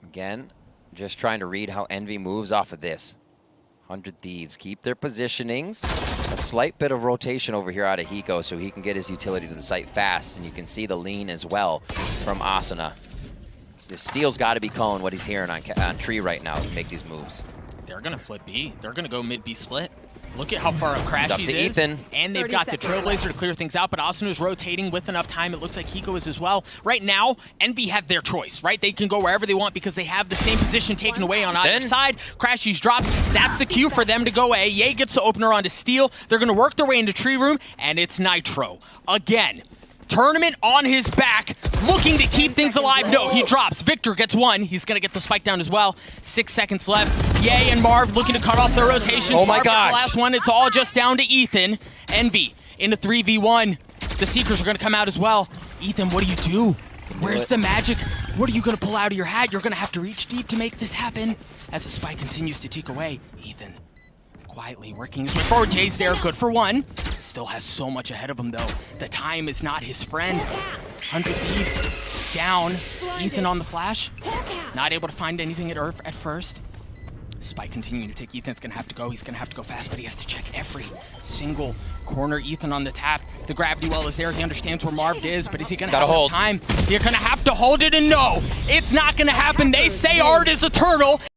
S1: Again, just trying to read how Envy moves off of this. 100 Thieves keep their positionings. A slight bit of rotation over here out of Hiko so he can get his utility to the site fast, and you can see the lean as well from Asuna. The Steel's got to be calling what he's hearing on Tree right now to make these moves.
S2: They're going to flip B. They're going to go mid-B split. Look at how far up Crashies
S1: to
S2: is.
S1: Ethan.
S2: And they've got the Trailblazer to clear things out, but Asuna's rotating with enough time. It looks like Hiko is as well. Right now, Envy have their choice, right? They can go wherever they want because they have the same position taken away on either side. Crashies drops. That's the cue for them to go A. Ye gets the opener onto Steel. They're going to work their way into Tree Room, and it's Nitro. Again, tournament on his back, looking to keep things alive. No, he drops. Victor gets 1. He's going to get the spike down as well. 6 seconds left. Ye and Marv looking to cut off their rotations.
S1: Oh my
S2: Marv
S1: gosh.
S2: the last one. It's all just down to Ethan. Envy in the 3v1. The Seekers are going to come out as well. Ethan, what do you do? Where's the magic? What are you going to pull out of your hat? You're going to have to reach deep to make this happen. As the spike continues to tick away, Ethan quietly working his way forward. Jay's there, good for 1. Still has so much ahead of him, though. The time is not his friend. 100 Thieves down. Ethan on the flash. Not able to find anything at first. Spike continuing to tick. Ethan's going to have to go. He's going to have to go fast, but he has to check every single corner. Ethan on the tap. The gravity well is there. He understands where Marv is, but is he going to have enough time? You're going to have to hold it, and no, it's not going to happen. They say art is eternal.